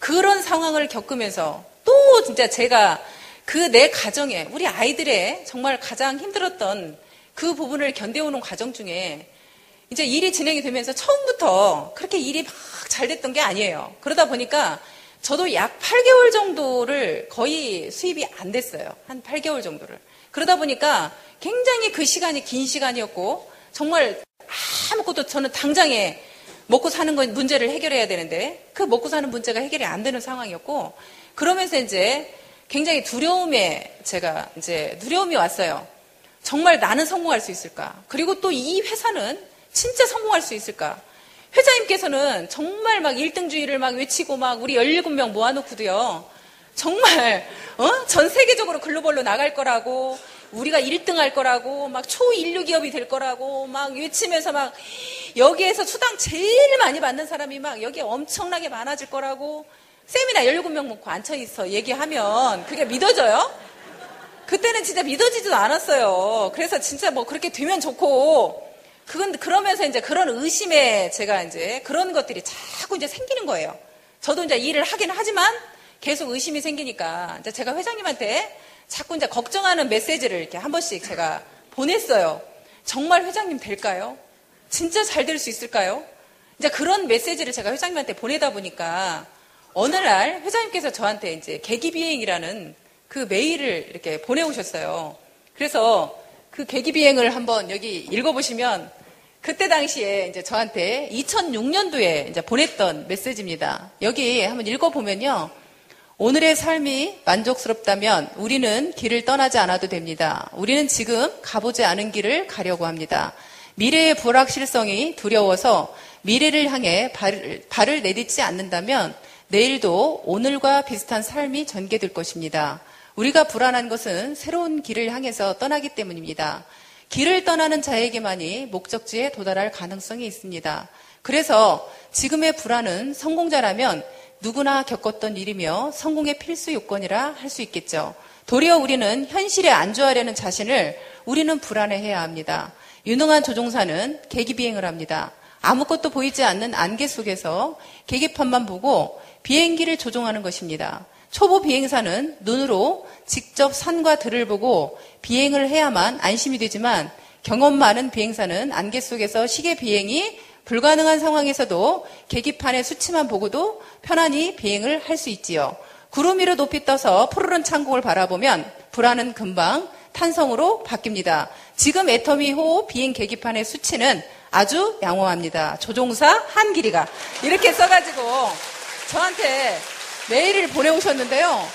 Speaker 1: 그런 상황을 겪으면서 또 진짜 제가 그 내 가정에 우리 아이들의 정말 가장 힘들었던 그 부분을 견뎌오는 과정 중에 이제 일이 진행이 되면서 처음부터 그렇게 일이 막 잘 됐던 게 아니에요. 그러다 보니까 저도 약 8개월 정도를 거의 수입이 안 됐어요. 한 8개월 정도를. 그러다 보니까 굉장히 그 시간이 긴 시간이었고 정말 아무것도 저는 당장에 먹고 사는 건 문제를 해결해야 되는데 그 먹고 사는 문제가 해결이 안 되는 상황이었고 그러면서 이제 굉장히 두려움이 왔어요. 정말 나는 성공할 수 있을까? 그리고 또 이 회사는 진짜 성공할 수 있을까? 회장님께서는 정말 막 1등주의를 막 외치고 막 우리 17명 모아놓고도요. 정말 전 세계적으로 글로벌로 나갈 거라고 우리가 1등 할 거라고 막 초인류 기업이 될 거라고 막 외치면서 막 여기에서 수당 제일 많이 받는 사람이 막 여기에 엄청나게 많아질 거라고 세미나 17명 놓고 앉혀있어 얘기하면 그게 믿어져요? 그때는 진짜 믿어지지도 않았어요. 그래서 진짜 뭐 그렇게 되면 좋고 그러면서 이제 그런 의심에 제가 이제 그런 것들이 자꾸 이제 생기는 거예요. 저도 이제 일을 하긴 하지만 계속 의심이 생기니까 이제 제가 회장님한테 자꾸 이제 걱정하는 메시지를 이렇게 한 번씩 제가 보냈어요. 정말 회장님 될까요? 진짜 잘 될 수 있을까요? 이제 그런 메시지를 제가 회장님한테 보내다 보니까 어느 날 회장님께서 저한테 이제 계기비행이라는 그 메일을 이렇게 보내오셨어요. 그래서 그 계기비행을 한번 여기 읽어보시면 그때 당시에 이제 저한테 2006년도에 이제 보냈던 메시지입니다. 여기 한번 읽어보면요. 오늘의 삶이 만족스럽다면 우리는 길을 떠나지 않아도 됩니다. 우리는 지금 가보지 않은 길을 가려고 합니다. 미래의 불확실성이 두려워서 미래를 향해 발을 내딛지 않는다면 내일도 오늘과 비슷한 삶이 전개될 것입니다. 우리가 불안한 것은 새로운 길을 향해서 떠나기 때문입니다. 길을 떠나는 자에게만이 목적지에 도달할 가능성이 있습니다. 그래서 지금의 불안은 성공자라면 누구나 겪었던 일이며 성공의 필수 요건이라 할 수 있겠죠. 도리어 우리는 현실에 안주하려는 자신을 우리는 불안해해야 합니다. 유능한 조종사는 계기비행을 합니다. 아무것도 보이지 않는 안개 속에서 계기판만 보고 비행기를 조종하는 것입니다. 초보 비행사는 눈으로 직접 산과 들을 보고 비행을 해야만 안심이 되지만 경험 많은 비행사는 안개 속에서 시계 비행이 불가능한 상황에서도 계기판의 수치만 보고도 편안히 비행을 할 수 있지요. 구름 위로 높이 떠서 푸르른 창공을 바라보면 불안은 금방 탄성으로 바뀝니다. 지금 애터미호 비행 계기판의 수치는 아주 양호합니다. 조종사 한길이가 이렇게 써가지고 저한테 메일을 보내오셨는데요.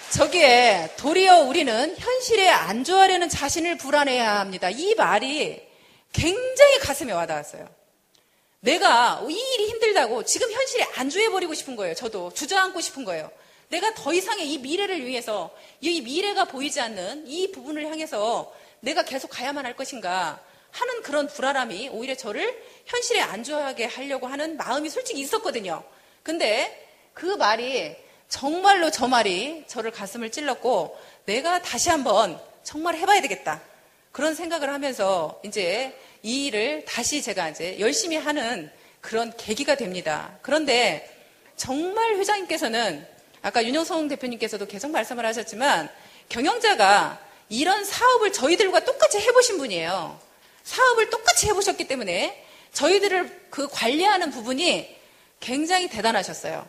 Speaker 1: 저기에 도리어 우리는 현실에 안주하려는 자신을 불안해야 합니다. 이 말이 굉장히 가슴에 와닿았어요. 내가 이 일이 힘들다고 지금 현실에 안주해버리고 싶은 거예요. 저도 주저앉고 싶은 거예요. 내가 더 이상의 이 미래를 위해서 이 미래가 보이지 않는 이 부분을 향해서 내가 계속 가야만 할 것인가 하는 그런 불안함이 오히려 저를 현실에 안주하게 하려고 하는 마음이 솔직히 있었거든요. 근데 그 말이 정말로 저 말이 저를 가슴을 찔렀고 내가 다시 한번 정말 해봐야 되겠다. 그런 생각을 하면서 이제 이 일을 다시 제가 이제 열심히 하는 그런 계기가 됩니다. 그런데 정말 회장님께서는 아까 윤영성 대표님께서도 계속 말씀을 하셨지만 경영자가 이런 사업을 저희들과 똑같이 해보신 분이에요. 사업을 똑같이 해보셨기 때문에 저희들을 그 관리하는 부분이 굉장히 대단하셨어요.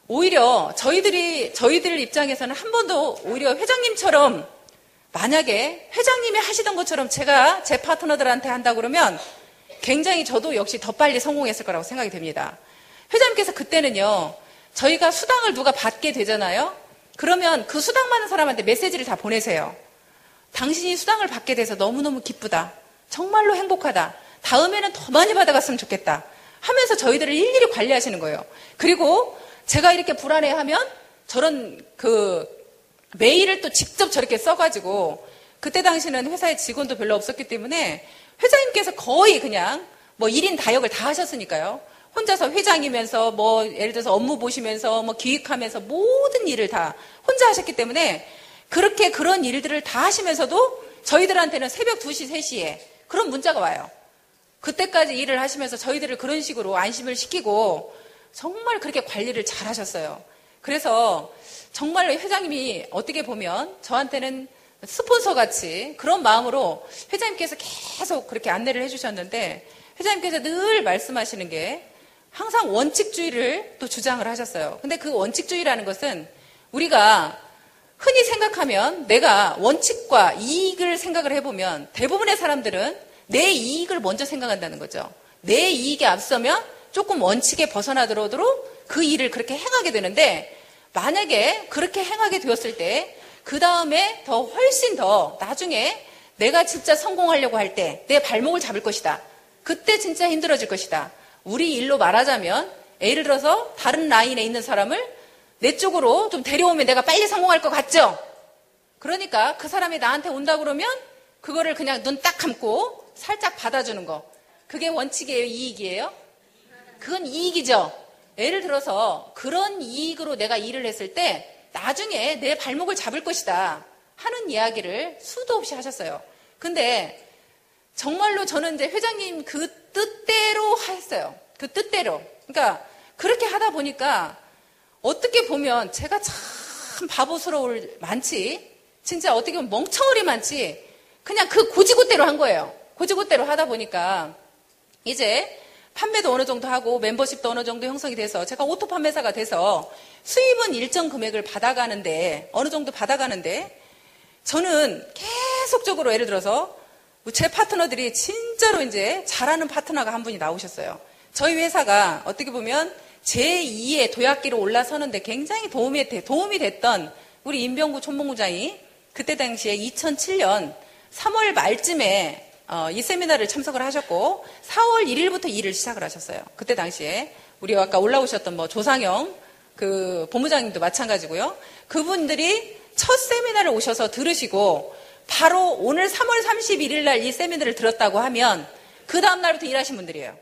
Speaker 1: 오히려 저희들 입장에서는 한 번도 오히려 회장님처럼 만약에 회장님이 하시던 것처럼 제가 제 파트너들한테 한다 그러면 굉장히 저도 역시 더 빨리 성공했을 거라고 생각이 됩니다. 회장님께서 그때는요, 저희가 수당을 누가 받게 되잖아요. 그러면 그 수당 받는 사람한테 메시지를 다 보내세요. 당신이 수당을 받게 돼서 너무너무 기쁘다. 정말로 행복하다. 다음에는 더 많이 받아갔으면 좋겠다. 하면서 저희들을 일일이 관리하시는 거예요. 그리고 제가 이렇게 불안해하면 저런 그 메일을 또 직접 저렇게 써가지고 그때 당시는 회사에 직원도 별로 없었기 때문에 회장님께서 거의 그냥 뭐 1인 다역을 다 하셨으니까요. 혼자서 회장이면서 뭐 예를 들어서 업무 보시면서 뭐 기획하면서 모든 일을 다 혼자 하셨기 때문에 그렇게 그런 일들을 다 하시면서도 저희들한테는 새벽 2시, 3시에 그런 문자가 와요. 그때까지 일을 하시면서 저희들을 그런 식으로 안심을 시키고 정말 그렇게 관리를 잘 하셨어요. 그래서 정말로 회장님이 어떻게 보면 저한테는 스폰서 같이 그런 마음으로 회장님께서 계속 그렇게 안내를 해주셨는데 회장님께서 늘 말씀하시는 게 항상 원칙주의를 또 주장을 하셨어요. 근데 그 원칙주의라는 것은 우리가 흔히 생각하면 내가 원칙과 이익을 생각을 해보면 대부분의 사람들은 내 이익을 먼저 생각한다는 거죠. 내 이익에 앞서면 조금 원칙에 벗어나더라도 그 일을 그렇게 행하게 되는데 만약에 그렇게 행하게 되었을 때 그 다음에 더 훨씬 더 나중에 내가 진짜 성공하려고 할 때 내 발목을 잡을 것이다. 그때 진짜 힘들어질 것이다. 우리 일로 말하자면 예를 들어서 다른 라인에 있는 사람을 내 쪽으로 좀 데려오면 내가 빨리 성공할 것 같죠? 그러니까 그 사람이 나한테 온다 그러면 그거를 그냥 눈 딱 감고 살짝 받아주는 거. 그게 원칙이에요? 이익이에요? 그건 이익이죠. 예를 들어서 그런 이익으로 내가 일을 했을 때 나중에 내 발목을 잡을 것이다 하는 이야기를 수도 없이 하셨어요. 근데 정말로 저는 이제 회장님 그 뜻대로 했어요. 그 뜻대로. 그러니까 그렇게 하다 보니까 어떻게 보면 제가 참 바보스러울 많지. 진짜 어떻게 보면 멍청어리 많지. 그냥 그 고지고대로 한 거예요. 고지고대로 하다 보니까 이제 판매도 어느 정도 하고 멤버십도 어느 정도 형성이 돼서 제가 오토 판매사가 돼서 수입은 일정 금액을 받아가는데 어느 정도 받아가는데 저는 계속적으로 예를 들어서 제 파트너들이 진짜로 이제 잘하는 파트너가 한 분이 나오셨어요. 저희 회사가 어떻게 보면 제2의 도약기로 올라서는데 굉장히 도움이 됐던 우리 임병구 촌봉구장이 그때 당시에 2007년 3월 말쯤에 이 세미나를 참석을 하셨고 4월 1일부터 일을 시작을 하셨어요. 그때 당시에 우리 아까 올라오셨던 뭐 조상영 그 본부장님도 마찬가지고요. 그분들이 첫 세미나를 오셔서 들으시고 바로 오늘 3월 31일 날 이 세미나를 들었다고 하면 그 다음 날부터 일하신 분들이에요.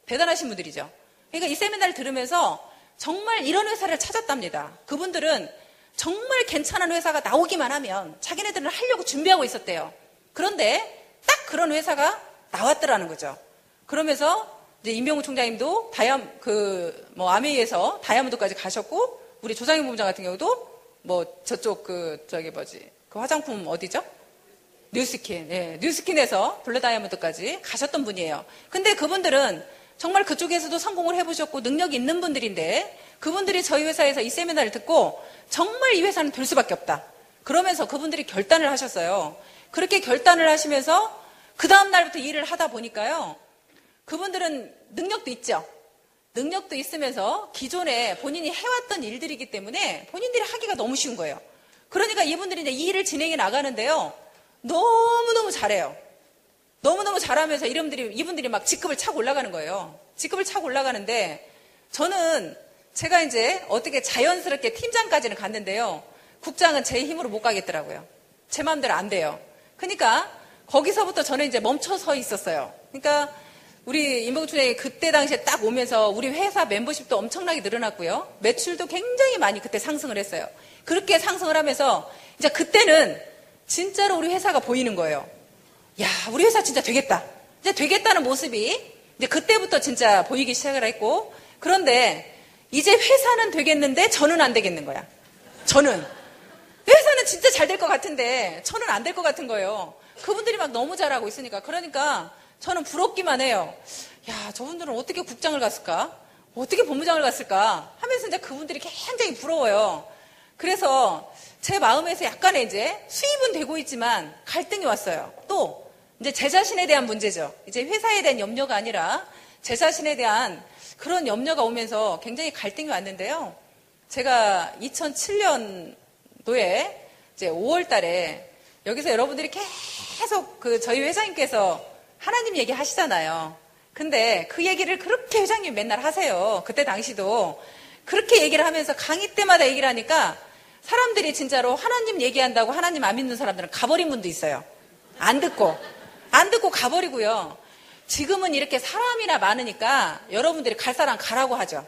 Speaker 1: 대단하신 분들이죠. 그러니까 이 세미나를 들으면서 정말 이런 회사를 찾았답니다. 그분들은 정말 괜찮은 회사가 나오기만 하면 자기네들은 하려고 준비하고 있었대요. 그런데 딱 그런 회사가 나왔더라는 거죠. 그러면서 이제 임병우 총장님도 아메이에서 다이아몬드까지 가셨고 우리 조상현 본부장 같은 경우도 뭐 저쪽 그 화장품 어디죠? 뉴스킨, 예, 뉴스킨에서 블루 다이아몬드까지 가셨던 분이에요. 근데 그분들은 정말 그쪽에서도 성공을 해보셨고 능력이 있는 분들인데 그분들이 저희 회사에서 이 세미나를 듣고 정말 이 회사는 될 수밖에 없다. 그러면서 그분들이 결단을 하셨어요. 그렇게 결단을 하시면서 그 다음 날부터 일을 하다 보니까요. 그분들은 능력도 있죠. 능력도 있으면서 기존에 본인이 해왔던 일들이기 때문에 본인들이 하기가 너무 쉬운 거예요. 그러니까 이분들이 이제 이 일을 진행해 나가는데요. 너무너무 잘해요. 너무너무 잘하면서 이분들이 막 직급을 차고 올라가는 거예요. 직급을 차고 올라가는데 저는 제가 이제 어떻게 자연스럽게 팀장까지는 갔는데요. 국장은 제 힘으로 못 가겠더라고요. 제 마음대로 안 돼요. 그러니까 거기서부터 저는 이제 멈춰서 있었어요. 그러니까 우리 임병구 총장이 그때 당시에 딱 오면서 우리 회사 멤버십도 엄청나게 늘어났고요. 매출도 굉장히 많이 그때 상승을 했어요. 그렇게 상승을 하면서 이제 그때는 진짜로 우리 회사가 보이는 거예요. 야, 우리 회사 진짜 되겠다. 이제 되겠다는 모습이 이제 그때부터 진짜 보이기 시작을 했고 그런데 이제 회사는 되겠는데 저는 안 되겠는 거야. 저는. 회사는 진짜 잘 될 것 같은데 저는 안 될 것 같은 거예요. 그분들이 막 너무 잘하고 있으니까. 그러니까 저는 부럽기만 해요. 야, 저분들은 어떻게 국장을 갔을까? 어떻게 본부장을 갔을까? 하면서 이제 그분들이 굉장히 부러워요. 그래서 제 마음에서 약간의 이제 수입은 되고 있지만 갈등이 왔어요. 또 이제 제 자신에 대한 문제죠. 이제 회사에 대한 염려가 아니라 제 자신에 대한 그런 염려가 오면서 굉장히 갈등이 왔는데요. 제가 2007년도에 이제 5월 달에 여기서 여러분들이 계속 저희 회장님께서 하나님 얘기 하시잖아요. 근데 그 얘기를 그렇게 회장님 맨날 하세요. 그때 당시도 그렇게 얘기를 하면서 강의 때마다 얘기를 하니까 사람들이 진짜로 하나님 얘기한다고 하나님 안 믿는 사람들은 가버린 분도 있어요. 안 듣고 가버리고요. 지금은 이렇게 사람이나 많으니까 여러분들이 갈 사람 가라고 하죠.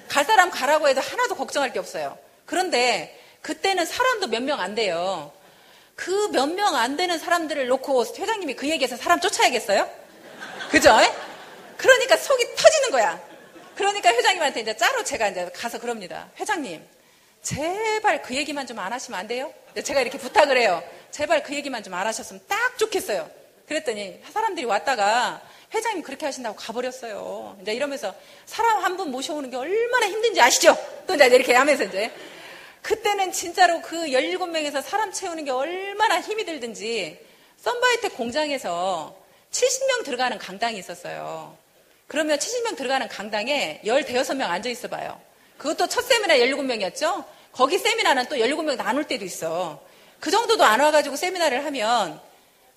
Speaker 1: 갈 사람 가라고 해도 하나도 걱정할 게 없어요. 그런데 그때는 사람도 몇 명 안 돼요. 그 몇 명 안 되는 사람들을 놓고 회장님이 그 얘기해서 사람 쫓아야겠어요? 그죠? 그러니까 속이 터지는 거야. 그러니까 회장님한테 이제 짜로 제가 이제 가서 그럽니다. 회장님, 제발 그 얘기만 좀 안 하시면 안 돼요? 제가 이렇게 부탁을 해요. 제발 그 얘기만 좀 안 하셨으면 딱 좋겠어요. 그랬더니 사람들이 왔다가 회장님 그렇게 하신다고 가버렸어요. 이제 이러면서 사람 한 분 모셔오는 게 얼마나 힘든지 아시죠? 또 이제 이렇게 하면서 이제. 그때는 진짜로 그 17명에서 사람 채우는 게 얼마나 힘이 들든지 썬바이텍 공장에서 70명 들어가는 강당이 있었어요. 그러면 70명 들어가는 강당에 15명 앉아 있어 봐요. 그것도 첫 세미나 17명이었죠? 거기 세미나는 또 17명 나눌 때도 있어. 그 정도도 안 와가지고 세미나를 하면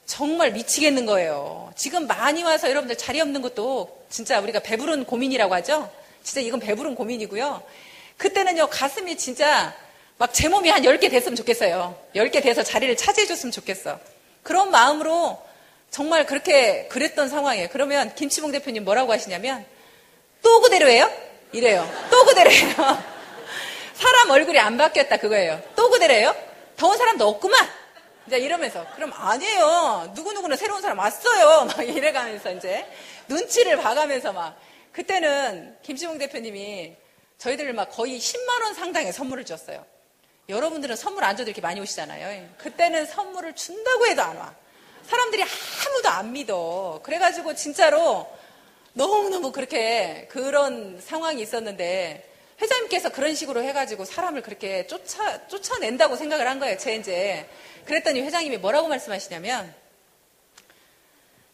Speaker 1: 정말 미치겠는 거예요. 지금 많이 와서 여러분들 자리 없는 것도 진짜 우리가 배부른 고민이라고 하죠? 진짜 이건 배부른 고민이고요. 그때는요, 가슴이 진짜 막 제 몸이 한 10개 됐으면 좋겠어요. 10개 돼서 자리를 차지해줬으면 좋겠어. 그런 마음으로 정말 그렇게 그랬던 상황이에요. 그러면 김치봉 대표님 뭐라고 하시냐면 또 그대로예요? 이래요. 또 그대로예요. 사람 얼굴이 안 바뀌었다 그거예요. 또 그대로예요? 더운 사람도 없구만. 이제 이러면서, 그럼 아니에요. 누구누구는 새로운 사람 왔어요. 막 이래가면서 이제 눈치를 봐가면서 막, 그때는 김시봉 대표님이 저희들 막 거의 10만 원 상당의 선물을 줬어요. 여러분들은 선물 안 줘도 이렇게 많이 오시잖아요. 그때는 선물을 준다고 해도 안 와. 사람들이 아무도 안 믿어. 그래가지고 진짜로 너무너무 그렇게 그런 상황이 있었는데 회장님께서 그런 식으로 해가지고 사람을 그렇게 쫓아낸다고 생각을 한 거예요. 이제 그랬더니 회장님이 뭐라고 말씀하시냐면,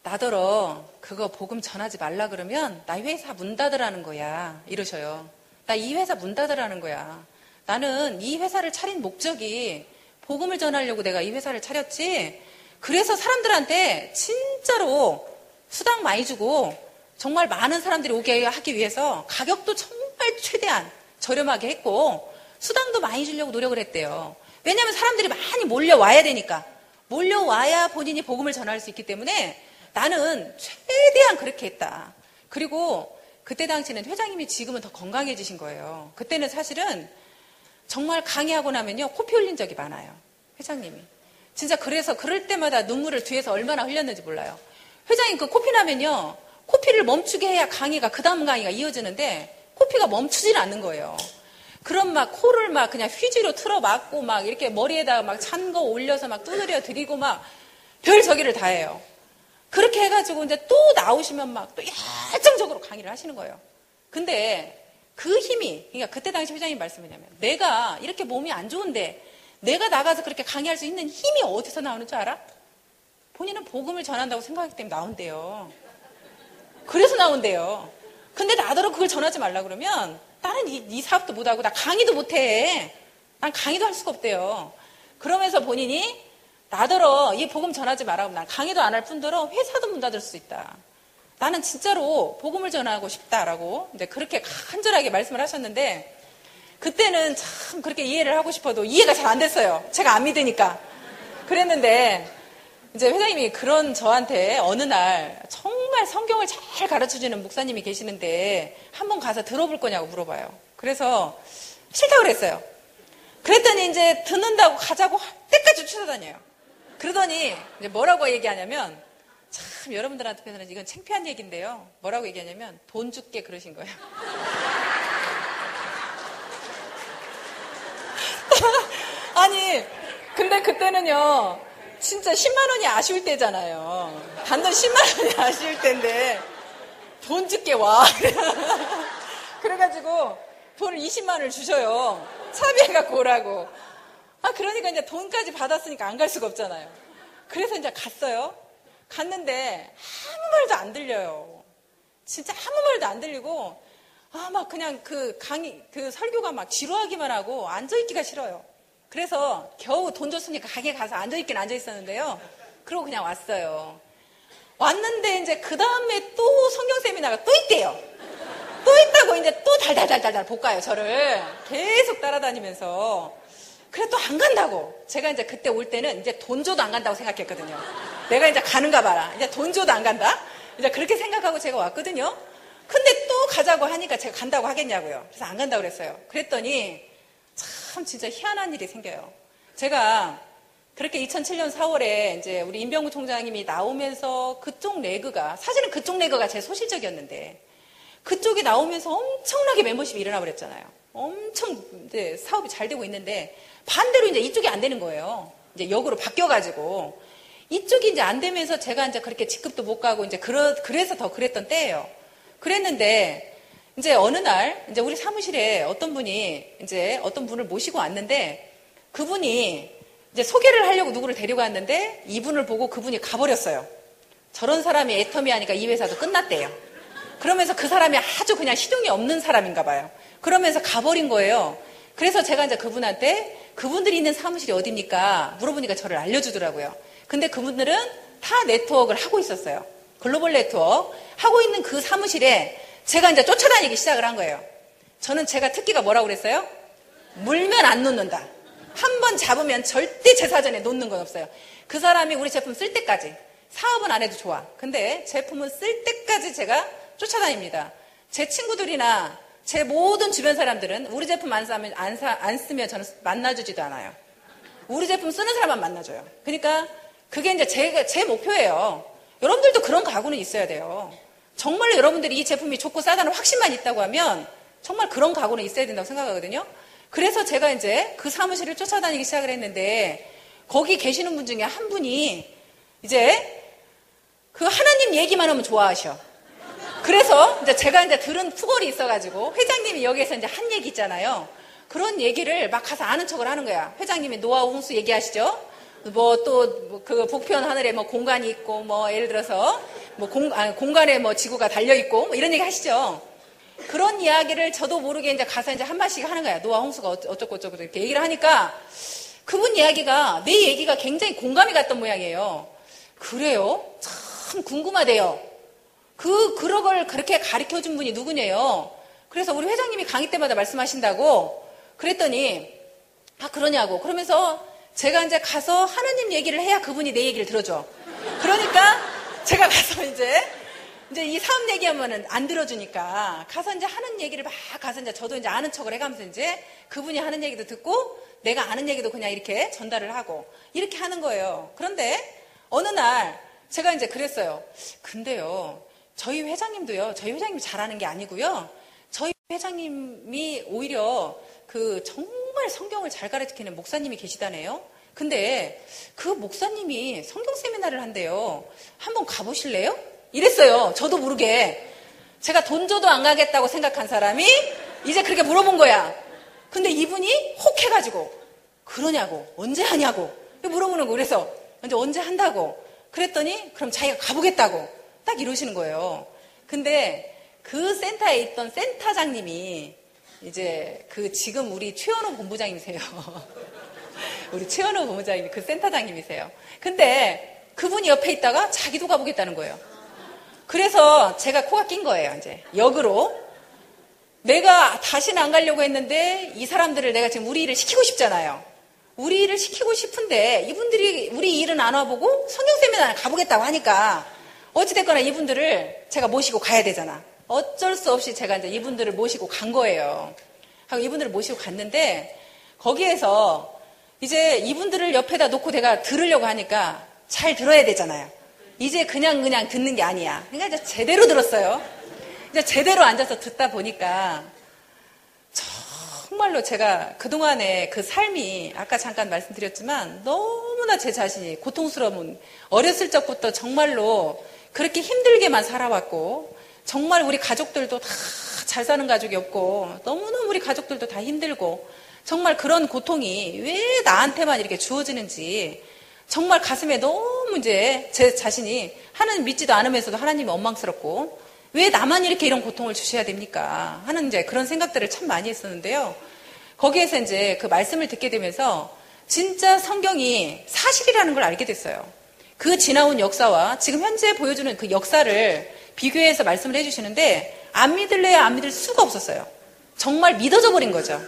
Speaker 1: 나더러 그거 복음 전하지 말라 그러면 나 회사 문 닫으라는 거야. 이러셔요. 나 이 회사 문 닫으라는 거야. 나는 이 회사를 차린 목적이 복음을 전하려고 내가 이 회사를 차렸지. 그래서 사람들한테 진짜로 수당 많이 주고 정말 많은 사람들이 오게 하기 위해서 가격도 정말 최대한 저렴하게 했고 수당도 많이 주려고 노력을 했대요. 왜냐하면 사람들이 많이 몰려와야 되니까. 몰려와야 본인이 복음을 전할 수 있기 때문에 나는 최대한 그렇게 했다. 그리고 그때 당시는 회장님이 지금은 더 건강해지신 거예요. 그때는 사실은 정말 강의하고 나면요 코피 흘린 적이 많아요. 회장님이. 진짜 그래서 그럴 때마다 눈물을 뒤에서 얼마나 흘렸는지 몰라요. 회장님 그 코피 나면요 코피를 멈추게 해야 강의가 그 다음 강의가 이어지는데 코피가 멈추질 않는 거예요. 그럼 막 코를 막 그냥 휴지로 틀어 막고 막 이렇게 머리에다가 막 찬 거 올려서 막 두드려 드리고 막 별저기를 다 해요. 그렇게 해가지고 이제 또 나오시면 막 또 열정적으로 강의를 하시는 거예요. 근데 그 힘이, 그러니까 그때 당시 회장님 말씀이냐면, 내가 이렇게 몸이 안 좋은데 내가 나가서 그렇게 강의할 수 있는 힘이 어디서 나오는 줄 알아? 본인은 복음을 전한다고 생각하기 때문에 나온대요. 그래서 나온대요. 근데 나더러 그걸 전하지 말라 그러면 나는 이 사업도 못하고 나 강의도 못해. 난 강의도 할 수가 없대요. 그러면서 본인이 나더러 이 복음 전하지 말라고 난 강의도 안 할 뿐더러 회사도 문 닫을 수 있다. 나는 진짜로 복음을 전하고 싶다라고 이제 그렇게 간절하게 말씀을 하셨는데 그때는 참 그렇게 이해를 하고 싶어도 이해가 잘 안 됐어요. 제가 안 믿으니까. 그랬는데 이제 회장님이 그런 저한테 어느 날 정말 성경을 잘 가르쳐주는 목사님이 계시는데 한번 가서 들어볼 거냐고 물어봐요. 그래서 싫다고 그랬어요. 그랬더니 이제 듣는다고 가자고 할 때까지 쫓아다녀요. 그러더니 이제 뭐라고 얘기하냐면 참 여러분들한테는 이건 창피한 얘기인데요. 뭐라고 얘기하냐면 돈 줄게 그러신 거예요. 아니 근데 그때는요 진짜 10만 원이 아쉬울 때잖아요. 단돈 10만 원이 아쉬울 때인데 돈 줄게 와. 그래가지고 돈을 20만 원을 주셔요. 차비해갖고 오라고. 그러니까 이제 돈까지 받았으니까 안 갈 수가 없잖아요. 그래서 이제 갔어요. 갔는데 아무 말도 안 들려요. 진짜 아무 말도 안 들리고 막 그냥 그 설교가 막 지루하기만 하고 앉아있기가 싫어요. 그래서 겨우 돈 줬으니까 가게 가서 앉아있긴 앉아있었는데요. 그러고 그냥 왔어요. 왔는데 이제 그 다음에 또 성경 세미나가 또 있대요. 또 있다고 이제 또 달달달달 볶아요. 저를 계속 따라다니면서. 그래 또 안 간다고. 제가 이제 그때 올 때는 이제 돈 줘도 안 간다고 생각했거든요. 내가 이제 가는가 봐라. 이제 돈 줘도 안 간다. 이제 그렇게 생각하고 제가 왔거든요. 근데 또 가자고 하니까 제가 간다고 하겠냐고요. 그래서 안 간다고 그랬어요. 그랬더니 참 진짜 희한한 일이 생겨요. 제가 그렇게 2007년 4월에 이제 우리 임병구 총장님이 나오면서 그쪽 레그가 사실은 그쪽 레그가 제 소실적이었는데 그쪽이 나오면서 엄청나게 멤버십이 일어나 버렸잖아요. 엄청 이제 사업이 잘 되고 있는데 반대로 이제 이쪽이 안 되는 거예요. 이제 역으로 바뀌어가지고 이쪽이 이제 안 되면서 제가 이제 그렇게 직급도 못 가고 이제 그래서 더 그랬던 때예요. 그랬는데 이제 어느 날 이제 우리 사무실에 어떤 분이 이제 어떤 분을 모시고 왔는데 그분이 이제 소개를 하려고 누구를 데리고 왔는데 이분을 보고 그분이 가버렸어요. 저런 사람이 애터미 하니까 이 회사도 끝났대요. 그러면서 그 사람이 아주 그냥 시동이 없는 사람인가 봐요. 그러면서 가버린 거예요. 그래서 제가 이제 그분한테 그분들이 있는 사무실이 어디입니까? 물어보니까 저를 알려주더라고요. 근데 그분들은 타 네트워크를 하고 있었어요. 글로벌 네트워크 하고 있는 그 사무실에 제가 이제 쫓아다니기 시작을 한 거예요. 저는 제가 특기가 뭐라고 그랬어요? 물면 안 놓는다. 한 번 잡으면 절대 제 사전에 놓는 건 없어요. 그 사람이 우리 제품 쓸 때까지. 사업은 안 해도 좋아. 근데 제품은 쓸 때까지 제가 쫓아다닙니다. 제 친구들이나 제 모든 주변 사람들은 우리 제품 안 쓰면 저는 만나주지도 않아요. 우리 제품 쓰는 사람만 만나줘요. 그러니까 그게 이제 제 목표예요. 여러분들도 그런 각오는 있어야 돼요. 정말로 여러분들이 이 제품이 좋고 싸다는 확신만 있다고 하면 정말 그런 각오는 있어야 된다고 생각하거든요. 그래서 제가 이제 그 사무실을 쫓아다니기 시작을 했는데 거기 계시는 분 중에 한 분이 이제 그 하나님 얘기만 하면 좋아하셔. 그래서 이제 제가 이제 들은 푸걸이 있어가지고 회장님이 여기에서 이제 한 얘기 있잖아요. 그런 얘기를 막 가서 아는 척을 하는 거야. 회장님이 노아우 홍수 얘기하시죠? 뭐 또 그 북편 하늘에 뭐 공간이 있고 뭐 예를 들어서 뭐 공간에 뭐 지구가 달려 있고 뭐 이런 얘기 하시죠. 그런 이야기를 저도 모르게 이제 가서 이제 한 마디씩 하는 거야. 노아 홍수가 어쩌고 저쩌고 이렇게 얘기를 하니까 그분 이야기가 내 얘기가 굉장히 공감이 갔던 모양이에요. 그래요? 참 궁금하대요. 그런 걸 그렇게 가르쳐 준 분이 누구냐요? 그래서 우리 회장님이 강의 때마다 말씀하신다고 그랬더니 아 그러냐고 그러면서 제가 이제 가서 하나님 얘기를 해야 그분이 내 얘기를 들어줘. 그러니까 제가 가서 이제 이 사업 얘기하면은 안 들어주니까 가서 이제 하는 얘기를 막 가서 이제 저도 이제 아는 척을 해가면서 이제 그분이 하는 얘기도 듣고 내가 아는 얘기도 그냥 이렇게 전달을 하고 이렇게 하는 거예요. 그런데 어느 날 제가 이제 그랬어요. 근데요, 저희 회장님도요, 저희 회장님이 잘하는 게 아니고요. 저희 회장님이 오히려 그 정말 성경을 잘 가르치는 목사님이 계시다네요. 근데 그 목사님이 성경 세미나를 한대요. 한번 가보실래요? 이랬어요. 저도 모르게. 제가 돈 줘도 안 가겠다고 생각한 사람이 이제 그렇게 물어본 거야. 근데 이분이 혹 해가지고 그러냐고 언제 하냐고 물어보는 거. 그래서 언제 한다고 그랬더니 그럼 자기가 가보겠다고 딱 이러시는 거예요. 근데 그 센터에 있던 센터장님이 이제 그 지금 우리 최원호 본부장님이세요. 우리 최원호 본부장님이 그 센터장님이세요. 근데 그분이 옆에 있다가 자기도 가보겠다는 거예요. 그래서 제가 코가 낀 거예요. 이제 역으로 내가 다시는 안 가려고 했는데 이 사람들을 내가 지금 우리 일을 시키고 싶잖아요. 우리 일을 시키고 싶은데 이분들이 우리 일은 안 와보고 성경 세미나를 가보겠다고 하니까 어찌됐거나 이분들을 제가 모시고 가야 되잖아. 어쩔 수 없이 제가 이제 이분들을 모시고 간 거예요. 하고 이분들을 모시고 갔는데 거기에서 이제 이분들을 옆에다 놓고 내가 들으려고 하니까 잘 들어야 되잖아요. 이제 그냥 듣는 게 아니야. 그러니까 이제 제대로 들었어요. 이제 제대로 앉아서 듣다 보니까 정말로 제가 그동안의 그 삶이 아까 잠깐 말씀드렸지만 너무나 제 자신이 고통스러운 어렸을 적부터 정말로 그렇게 힘들게만 살아왔고 정말 우리 가족들도 다 잘 사는 가족이 없고 너무너무 우리 가족들도 다 힘들고 정말 그런 고통이 왜 나한테만 이렇게 주어지는지 정말 가슴에 너무 이제 제 자신이 하나님 믿지도 않으면서도 하나님이 원망스럽고 왜 나만 이렇게 이런 고통을 주셔야 됩니까? 하는 이제 그런 생각들을 참 많이 했었는데요. 거기에서 이제 그 말씀을 듣게 되면서 진짜 성경이 사실이라는 걸 알게 됐어요. 그 지나온 역사와 지금 현재 보여주는 그 역사를 비교해서 말씀을 해주시는데 안 믿을래야 안 믿을 수가 없었어요. 정말 믿어져 버린 거죠.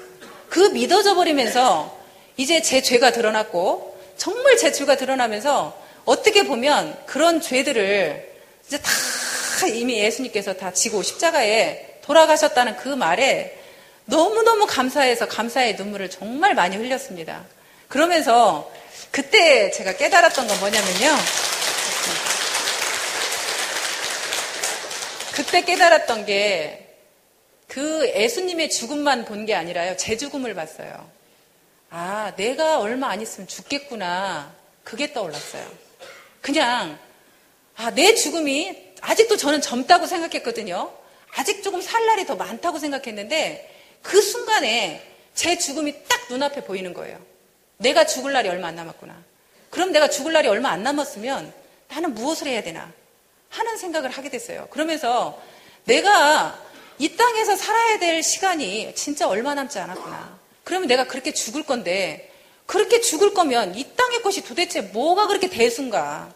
Speaker 1: 그 믿어져 버리면서 이제 제 죄가 드러났고 정말 제 죄가 드러나면서 어떻게 보면 그런 죄들을 이제 다 이미 예수님께서 다 지고 십자가에 돌아가셨다는 그 말에 너무너무 감사해서 감사의 눈물을 정말 많이 흘렸습니다. 그러면서 그때 제가 깨달았던 건 뭐냐면요. 그때 깨달았던 게 그 예수님의 죽음만 본 게 아니라요. 제 죽음을 봤어요. 아, 내가 얼마 안 있으면 죽겠구나. 그게 떠올랐어요. 그냥 내 죽음이 아직도 저는 젊다고 생각했거든요. 아직 조금 살 날이 더 많다고 생각했는데 그 순간에 제 죽음이 딱 눈앞에 보이는 거예요. 내가 죽을 날이 얼마 안 남았구나. 그럼 내가 죽을 날이 얼마 안 남았으면 나는 무엇을 해야 되나 하는 생각을 하게 됐어요. 그러면서 내가 이 땅에서 살아야 될 시간이 진짜 얼마 남지 않았구나. 그러면 내가 그렇게 죽을 건데 그렇게 죽을 거면 이 땅의 것이 도대체 뭐가 그렇게 대수인가.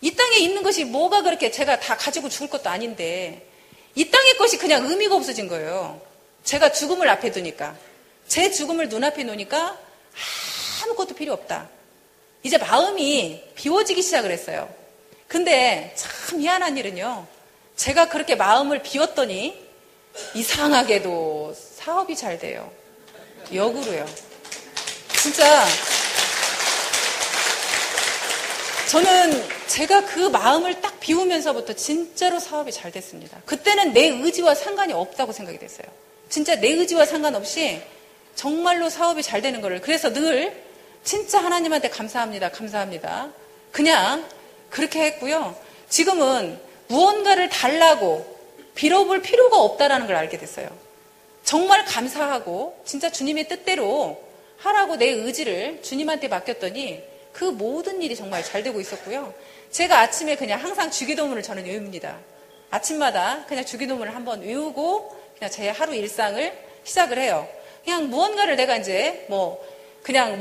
Speaker 1: 이 땅에 있는 것이 뭐가 그렇게 제가 다 가지고 죽을 것도 아닌데 이 땅의 것이 그냥 의미가 없어진 거예요. 제가 죽음을 앞에 두니까. 제 죽음을 눈앞에 놓으니까 아무것도 필요 없다. 이제 마음이 비워지기 시작을 했어요. 근데 참 희한한 일은요. 제가 그렇게 마음을 비웠더니 이상하게도 사업이 잘 돼요. 역으로요. 진짜 저는 제가 그 마음을 딱 비우면서부터 진짜로 사업이 잘 됐습니다. 그때는 내 의지와 상관이 없다고 생각이 됐어요. 진짜 내 의지와 상관없이 정말로 사업이 잘 되는 거를. 그래서 늘 진짜 하나님한테 감사합니다. 감사합니다. 그냥 그렇게 했고요. 지금은 무언가를 달라고 빌어볼 필요가 없다라는 걸 알게 됐어요. 정말 감사하고 진짜 주님의 뜻대로 하라고 내 의지를 주님한테 맡겼더니 그 모든 일이 정말 잘 되고 있었고요. 제가 아침에 그냥 항상 주기도문을 저는 외웁니다. 아침마다 그냥 주기도문을 한번 외우고 그냥 제 하루 일상을 시작을 해요. 그냥 무언가를 내가 이제 그냥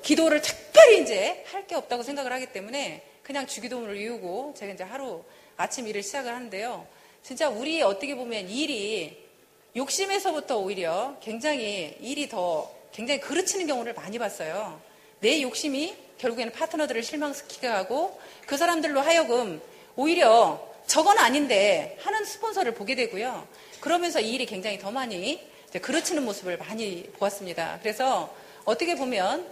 Speaker 1: 기도를 특별히 이제 할 게 없다고 생각을 하기 때문에 그냥 주기도문을 외우고 제가 이제 하루 아침 일을 시작을 하는데요. 진짜 우리 어떻게 보면 일이 욕심에서부터 오히려 굉장히 일이 더 굉장히 그르치는 경우를 많이 봤어요. 내 욕심이 결국에는 파트너들을 실망시키게 하고 그 사람들로 하여금 오히려 저건 아닌데 하는 스폰서를 보게 되고요. 그러면서 이 일이 굉장히 더 많이 그르치는 모습을 많이 보았습니다. 그래서 어떻게 보면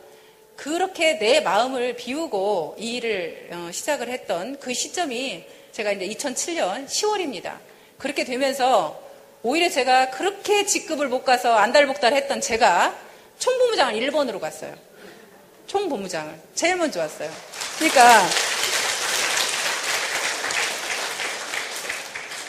Speaker 1: 그렇게 내 마음을 비우고 이 일을 시작을 했던 그 시점이 제가 이제 2007년 10월입니다. 그렇게 되면서 오히려 제가 그렇게 직급을 못 가서 안달복달 했던 제가 총본부장을 1번으로 갔어요. 총본부장을. 제일 먼저 왔어요. 그러니까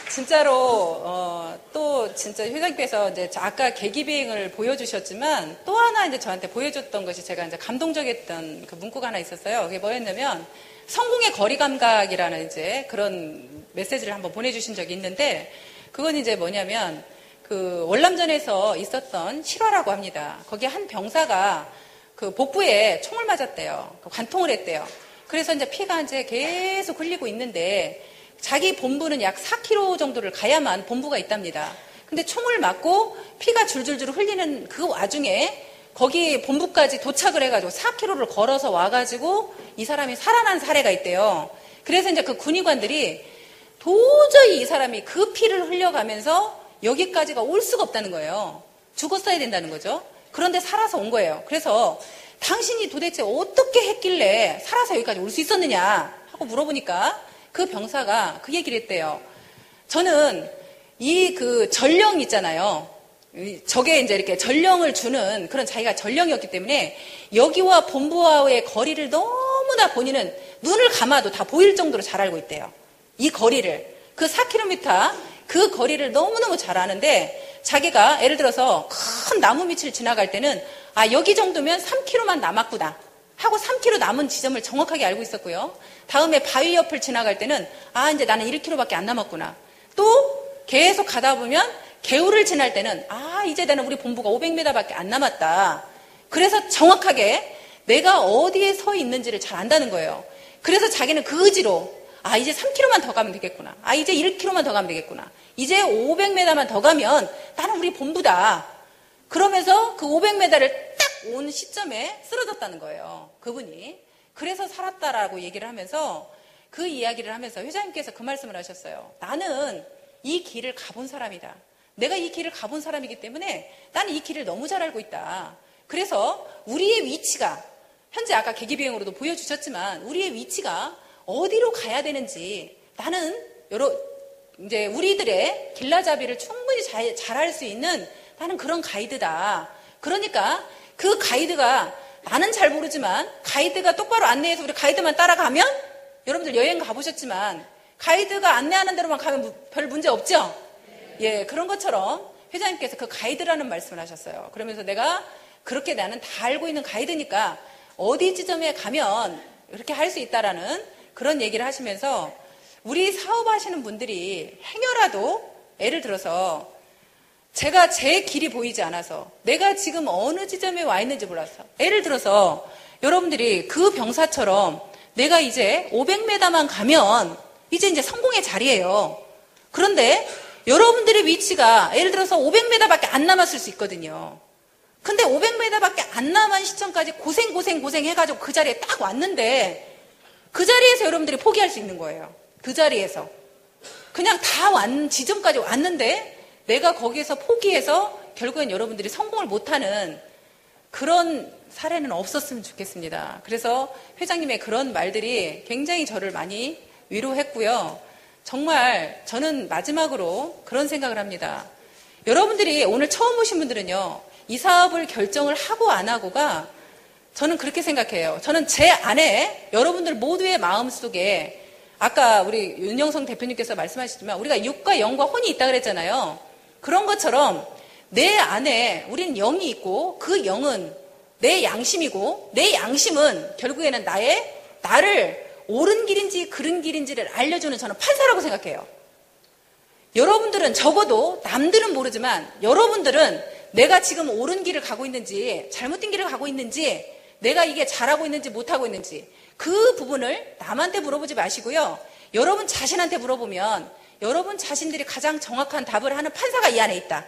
Speaker 1: 진짜로 또 진짜 회장님께서 이제 아까 계기비행을 보여주셨지만 또 하나 이제 저한테 보여줬던 것이 제가 이제 감동적이었던 그 문구가 하나 있었어요. 그게 뭐였냐면 성공의 거리 감각이라는 이제 그런 메시지를 한번 보내주신 적이 있는데 그건 이제 뭐냐면 그 월남전에서 있었던 실화라고 합니다. 거기 한 병사가 그 복부에 총을 맞았대요. 관통을 했대요. 그래서 이제 피가 이제 계속 흘리고 있는데 자기 본부는 약 4km 정도를 가야만 본부가 있답니다. 근데 총을 맞고 피가 줄줄줄 흘리는 그 와중에 거기 본부까지 도착을 해가지고 4km를 걸어서 와가지고 이 사람이 살아난 사례가 있대요. 그래서 이제 그 군의관들이 도저히 이 사람이 그 피를 흘려가면서 여기까지가 올 수가 없다는 거예요. 죽었어야 된다는 거죠. 그런데 살아서 온 거예요. 그래서 당신이 도대체 어떻게 했길래 살아서 여기까지 올 수 있었느냐 하고 물어보니까 그 병사가 그 얘기를 했대요. 저는 이 그 전령 있잖아요. 저게 이제 이렇게 전령을 주는 그런 자기가 전령이었기 때문에 여기와 본부와의 거리를 너무나 본인은 눈을 감아도 다 보일 정도로 잘 알고 있대요. 이 거리를. 그 4km 그 거리를 너무너무 잘 아는데 자기가 예를 들어서 큰 나무 밑을 지나갈 때는 여기 정도면 3km만 남았구나 하고 3km 남은 지점을 정확하게 알고 있었고요. 다음에 바위 옆을 지나갈 때는 이제 나는 1km밖에 안 남았구나. 또 계속 가다 보면 개울을 지날 때는 이제 나는 우리 본부가 500m밖에 안 남았다. 그래서 정확하게 내가 어디에 서 있는지를 잘 안다는 거예요. 그래서 자기는 그 의지로 이제 3km만 더 가면 되겠구나. 이제 1km만 더 가면 되겠구나. 이제 500m만 더 가면 나는 우리 본부다. 그러면서 그 500m를 딱 온 시점에 쓰러졌다는 거예요. 그분이. 그래서 살았다라고 얘기를 하면서 그 이야기를 하면서 회장님께서 그 말씀을 하셨어요. 나는 이 길을 가본 사람이다. 내가 이 길을 가본 사람이기 때문에 나는 이 길을 너무 잘 알고 있다. 그래서 우리의 위치가 현재 아까 계기비행으로도 보여주셨지만 우리의 위치가 어디로 가야 되는지 나는 이제 우리들의 길라잡이를 충분히 잘 할 수 있는 나는 그런 가이드다. 그러니까 그 가이드가 나는 잘 모르지만 가이드가 똑바로 안내해서 우리 가이드만 따라가면 여러분들 여행 가보셨지만 가이드가 안내하는 대로만 가면 별 문제 없죠? 예, 그런 것처럼 회장님께서 그 가이드라는 말씀을 하셨어요. 그러면서 내가 그렇게 나는 다 알고 있는 가이드니까 어디 지점에 가면 이렇게 할 수 있다라는 그런 얘기를 하시면서 우리 사업하시는 분들이 행여라도 예를 들어서 제가 제 길이 보이지 않아서 내가 지금 어느 지점에 와 있는지 몰라서 예를 들어서 여러분들이 그 병사처럼 내가 이제 500m만 가면 이제 성공의 자리예요. 그런데 여러분들의 위치가 예를 들어서 500m밖에 안 남았을 수 있거든요. 근데 500m밖에 안 남은 시점까지 고생 해가지고 그 자리에 딱 왔는데 그 자리에서 여러분들이 포기할 수 있는 거예요. 그 자리에서. 그냥 다 지점까지 왔는데 내가 거기에서 포기해서 결국엔 여러분들이 성공을 못하는 그런 사례는 없었으면 좋겠습니다. 그래서 회장님의 그런 말들이 굉장히 저를 많이 위로했고요. 정말 저는 마지막으로 그런 생각을 합니다. 여러분들이 오늘 처음 오신 분들은요, 이 사업을 결정을 하고 안 하고가 저는 그렇게 생각해요. 저는 제 안에 여러분들 모두의 마음속에 아까 우리 윤영성 대표님께서 말씀하셨지만 우리가 육과 영과 혼이 있다 그랬잖아요. 그런 것처럼 내 안에 우리는 영이 있고 그 영은 내 양심이고 내 양심은 결국에는 나를 옳은 길인지 그른 길인지를 알려주는 저는 판사라고 생각해요. 여러분들은 적어도 남들은 모르지만 여러분들은 내가 지금 옳은 길을 가고 있는지 잘못된 길을 가고 있는지 내가 이게 잘하고 있는지 못하고 있는지 그 부분을 남한테 물어보지 마시고요. 여러분 자신한테 물어보면 여러분 자신들이 가장 정확한 답을 하는 판사가 이 안에 있다.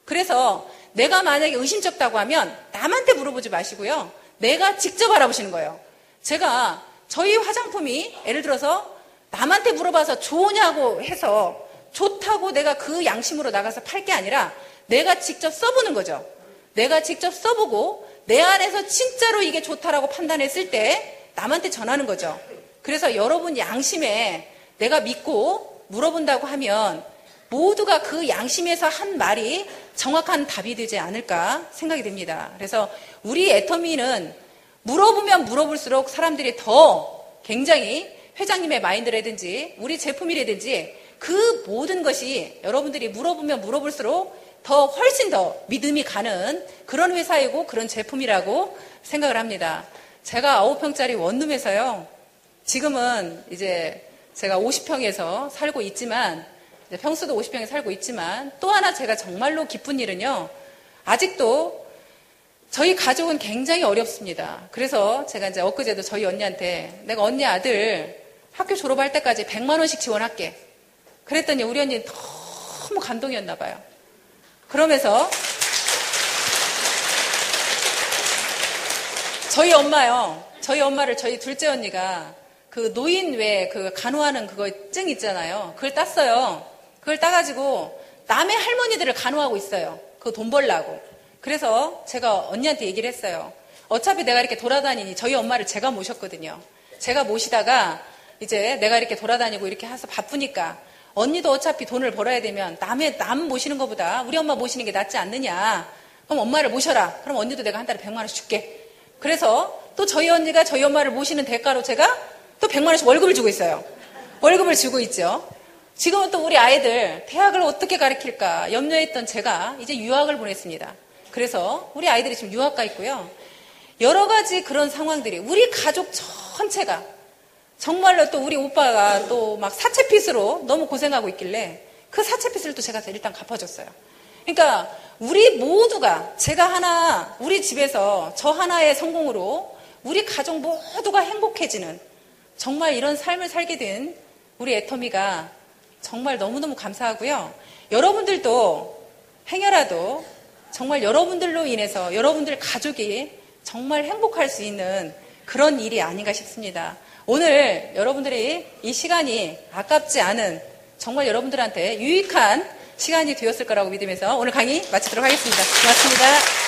Speaker 1: 그래서 내가 만약에 의심쩍다고 하면 남한테 물어보지 마시고요. 내가 직접 알아보시는 거예요. 제가 저희 화장품이 예를 들어서 남한테 물어봐서 좋으냐고 해서 좋다고 내가 그 양심으로 나가서 팔 게 아니라 내가 직접 써보는 거죠. 내가 직접 써보고 내 안에서 진짜로 이게 좋다라고 판단했을 때 남한테 전하는 거죠. 그래서 여러분 양심에 내가 믿고 물어본다고 하면 모두가 그 양심에서 한 말이 정확한 답이 되지 않을까 생각이 됩니다. 그래서 우리 애터미는 물어보면 물어볼수록 사람들이 더 굉장히 회장님의 마인드라든지 우리 제품이라든지 그 모든 것이 여러분들이 물어보면 물어볼수록 더 훨씬 더 믿음이 가는 그런 회사이고 그런 제품이라고 생각을 합니다. 제가 9평짜리 원룸에서요. 지금은 이제 제가 50평에서 살고 있지만 평수도 50평에 살고 있지만 또 하나 제가 정말로 기쁜 일은요. 아직도 저희 가족은 굉장히 어렵습니다. 그래서 제가 이제 엊그제도 저희 언니한테 내가 언니 아들 학교 졸업할 때까지 100만 원씩 지원할게. 그랬더니 우리 언니는 너무 감동이었나 봐요. 그러면서 저희 엄마를 저희 둘째 언니가 그 노인 외 그 간호하는 그거 증 있잖아요. 그걸 땄어요. 그걸 따가지고 남의 할머니들을 간호하고 있어요. 그거 돈 벌라고. 그래서 제가 언니한테 얘기를 했어요. 어차피 내가 이렇게 돌아다니니 저희 엄마를 제가 모셨거든요. 제가 모시다가 이제 내가 이렇게 돌아다니고 이렇게 해서 바쁘니까 언니도 어차피 돈을 벌어야 되면 남 모시는 것보다 우리 엄마 모시는 게 낫지 않느냐. 그럼 엄마를 모셔라. 그럼 언니도 내가 한 달에 100만 원씩 줄게. 그래서 또 저희 언니가 저희 엄마를 모시는 대가로 제가 또 100만 원씩 월급을 주고 있어요. 월급을 주고 있죠. 지금은 또 우리 아이들 대학을 어떻게 가르칠까 염려했던 제가 이제 유학을 보냈습니다. 그래서 우리 아이들이 지금 유학 가 있고요. 여러 가지 그런 상황들이 우리 가족 전체가 정말로 또 우리 오빠가 또 막 사채빚으로 너무 고생하고 있길래 그 사채빚을 또 제가 일단 갚아줬어요. 그러니까 우리 모두가 우리 집에서 저 하나의 성공으로 우리 가족 모두가 행복해지는 정말 이런 삶을 살게 된 우리 애터미가 정말 너무너무 감사하고요. 여러분들도 행여라도 정말 여러분들로 인해서 여러분들 가족이 정말 행복할 수 있는 그런 일이 아닌가 싶습니다. 오늘 여러분들이 이 시간이 아깝지 않은 정말 여러분들한테 유익한 시간이 되었을 거라고 믿으면서 오늘 강의 마치도록 하겠습니다. 고맙습니다.